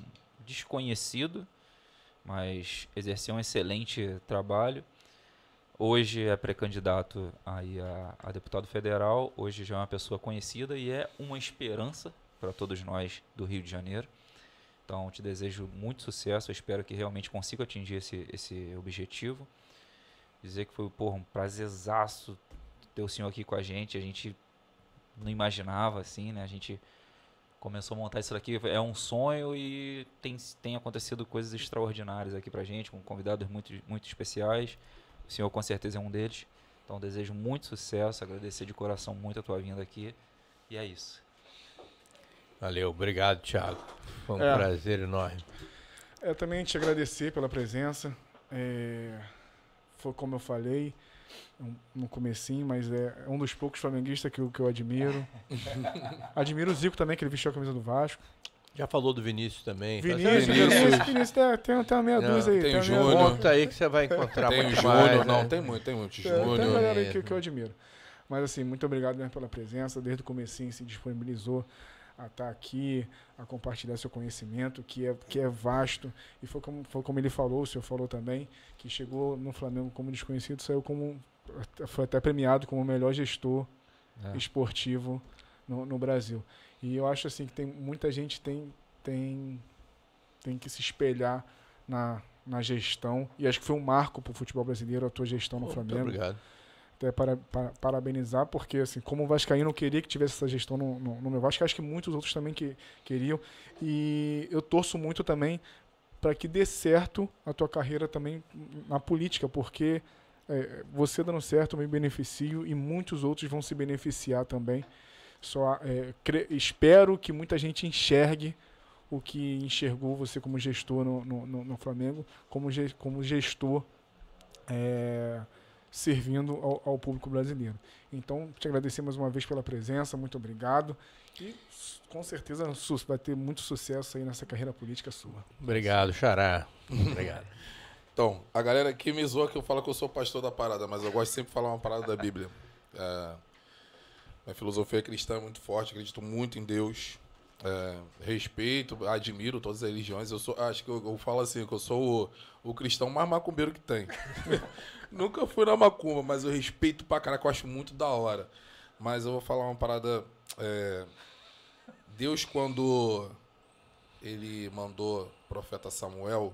desconhecido, mas exerceu um excelente trabalho. Hoje é pré-candidato aí a deputado federal, hoje já é uma pessoa conhecida e é uma esperança para todos nós do Rio de Janeiro. Então, te desejo muito sucesso, eu espero que realmente consiga atingir esse objetivo. Dizer que foi um prazerzaço ter o senhor aqui com a gente não imaginava assim, né? A gente começou a montar isso aqui, é um sonho e tem acontecido coisas extraordinárias aqui pra gente, com convidados muito, muito especiais. O senhor com certeza é um deles. Então desejo muito sucesso, agradecer de coração muito a tua vinda aqui. E é isso. Valeu, obrigado, Thiago. Foi um prazer enorme. Também te agradecer pela presença. Foi como eu falei no comecinho, mas é um dos poucos flamenguistas que eu admiro. Admiro o Zico também, que ele vestiu a camisa do Vasco. Já falou do Vinícius também. Vinícius tem uma meia dúzia aí. Tem o Júnior. Conta aí que você vai encontrar tem muito o Júnior, mais. Não, né? tem muito Júnior. Tem uma galera aí que eu admiro. Mas assim, muito obrigado mesmo pela presença. Desde o comecinho se disponibilizou a estar aqui, a compartilhar seu conhecimento, que é vasto. E foi como ele falou, o senhor falou também, que chegou no Flamengo como desconhecido, foi até premiado como o melhor gestor esportivo no Brasil. E eu acho assim que muita gente tem que se espelhar na gestão. E acho que foi um marco para o futebol brasileiro a tua gestão no Flamengo. Muito obrigado. Até parabenizar, porque assim, como vascaíno eu queria que tivesse essa gestão no meu Vasco, acho que muitos outros também queriam. E eu torço muito também para que dê certo a tua carreira também na política, porque você dando certo eu me beneficio e muitos outros vão se beneficiar também. Espero que muita gente enxergue o que enxergou você como gestor no Flamengo, como gestor servindo ao público brasileiro. Então, te agradecer mais uma vez pela presença, muito obrigado. E com certeza vai ter muito sucesso aí nessa carreira política sua. Obrigado, Xará. Obrigado. Então, a galera aqui me zoa que eu falo que eu sou pastor da parada, mas eu gosto sempre de falar uma parada da Bíblia. Minha filosofia cristã é muito forte, acredito muito em Deus. Respeito, admiro todas as religiões. Acho que eu falo assim, que eu sou o cristão mais macumbeiro que tem. Nunca fui na macumba, mas eu respeito pra caraca, eu acho muito da hora. Mas eu vou falar uma parada. Deus, quando ele mandou o profeta Samuel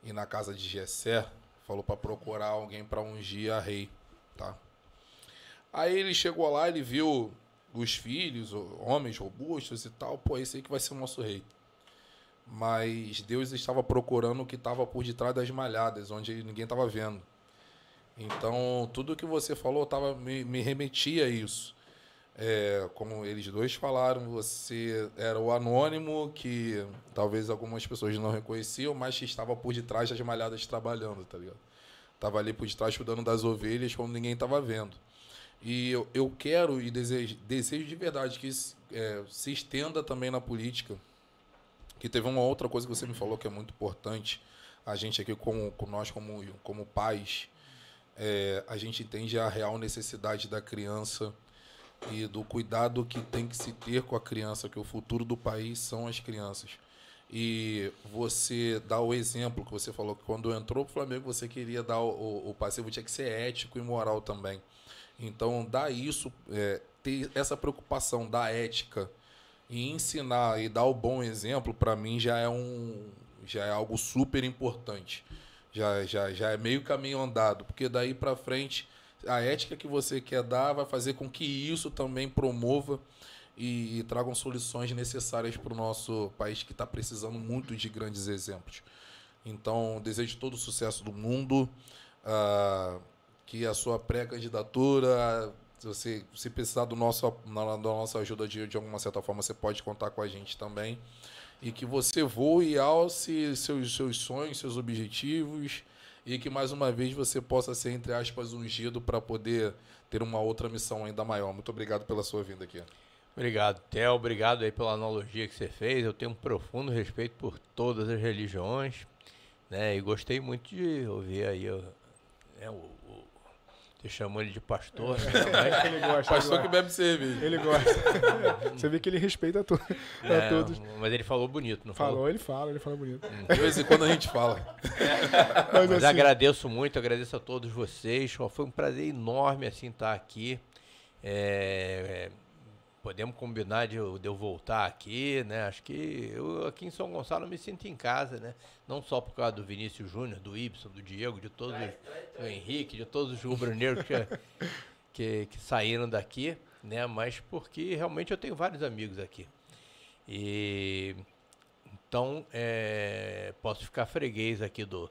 ir na casa de Jessé, falou pra procurar alguém pra ungir a rei, tá? Aí ele chegou lá, ele viu os filhos, homens robustos e tal, esse aí que vai ser o nosso rei. Mas Deus estava procurando o que estava por detrás das malhadas, onde ninguém estava vendo. Então, tudo que você falou me remetia a isso. Como eles dois falaram, você era o anônimo que talvez algumas pessoas não reconheciam, mas que estava por detrás das malhadas trabalhando, tá ligado? Estava ali por detrás cuidando das ovelhas quando ninguém estava vendo. E eu quero e desejo de verdade que se estenda também na política. Que teve uma outra coisa que você me falou que é muito importante. A gente aqui, nós como pais, a gente entende a real necessidade da criança e do cuidado que tem que se ter com a criança, que o futuro do país são as crianças. E você dá o exemplo que você falou, que quando entrou para o Flamengo você queria dar o passivo, tinha que ser ético e moral também. Então, dar isso, ter essa preocupação da ética e ensinar e dar o bom exemplo, para mim, já é algo super importante. Já é meio caminho andado, porque daí para frente, a ética que você quer dar vai fazer com que isso também promova e tragam soluções necessárias para o nosso país, que está precisando muito de grandes exemplos. Então, desejo todo o sucesso do mundo, que a sua pré-candidatura, se precisar da nossa ajuda de alguma certa forma, você pode contar com a gente também. E que você voe e alce seus sonhos, seus objetivos, e que mais uma vez você possa ser, entre aspas, ungido para poder ter uma outra missão ainda maior. Muito obrigado pela sua vinda aqui. Obrigado, Theo. Obrigado aí pela analogia que você fez. Eu tenho um profundo respeito por todas as religiões, né? E gostei muito de ouvir aí você chamou ele de pastor, né? Mas Ele gosta. Pastor que bebe cerveja. Ele gosta. Você vê que ele respeita a todos. Mas ele falou bonito, não falou? Ele fala bonito. De vez em quando a gente fala. Mas Mas assim, agradeço muito, agradeço a todos vocês. Foi um prazer enorme assim estar aqui. Podemos combinar de eu voltar aqui, né? Acho que eu aqui em São Gonçalo me sinto em casa, né? Não só por causa do Vinícius Júnior, do Ibson, do Diego, de todos do Henrique, de todos os rubro-negros que saíram daqui, né? Mas porque realmente eu tenho vários amigos aqui. E então posso ficar freguês aqui do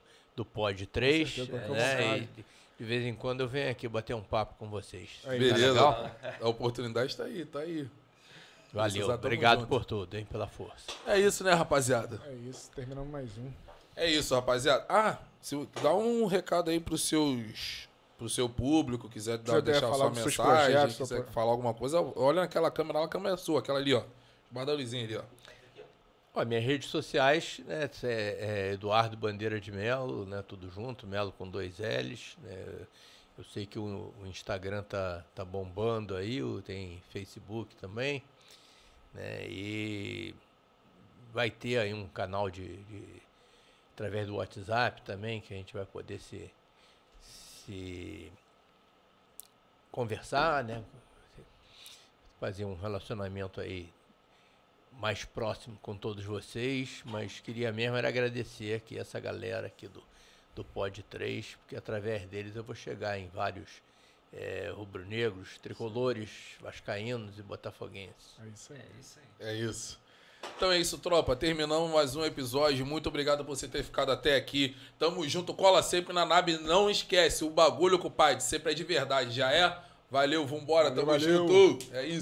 Pod 3, certeza, né? E de vez em quando eu venho aqui bater um papo com vocês. Aí, Beleza. tá A oportunidade está aí, tá aí. Valeu, Precisar, tamo obrigado junto. por tudo, hein, pela força. É isso, né, rapaziada? É isso, terminamos mais um. É isso, rapaziada. Dá um recado aí pro seu público, quiser deixar falar sua dos seus mensagem, projetos, quiser sua- falar alguma coisa, olha naquela câmera lá, a câmera é sua, aquela ali, ó. Guarda a luzinha ali, ó. Ó, minhas redes sociais, né, é Eduardo Bandeira de Melo, né, tudo junto, Melo com 2 L's. Né, eu sei que o Instagram tá bombando aí, tem Facebook também, né, e vai ter aí um canal através do WhatsApp também, que a gente vai poder se conversar, né, fazer um relacionamento aí mais próximo com todos vocês, mas queria mesmo era agradecer aqui essa galera aqui do Pod 3, porque através deles eu vou chegar em vários rubro-negros, tricolores, vascaínos e botafoguenses. É isso aí. É isso. Então é isso, tropa. Terminamos mais um episódio. Muito obrigado por você ter ficado até aqui. Tamo junto, cola sempre na nave. Não esquece, o bagulho, compadre, sempre é de verdade, já é? Valeu, vambora, tamo Valeu. junto. É isso.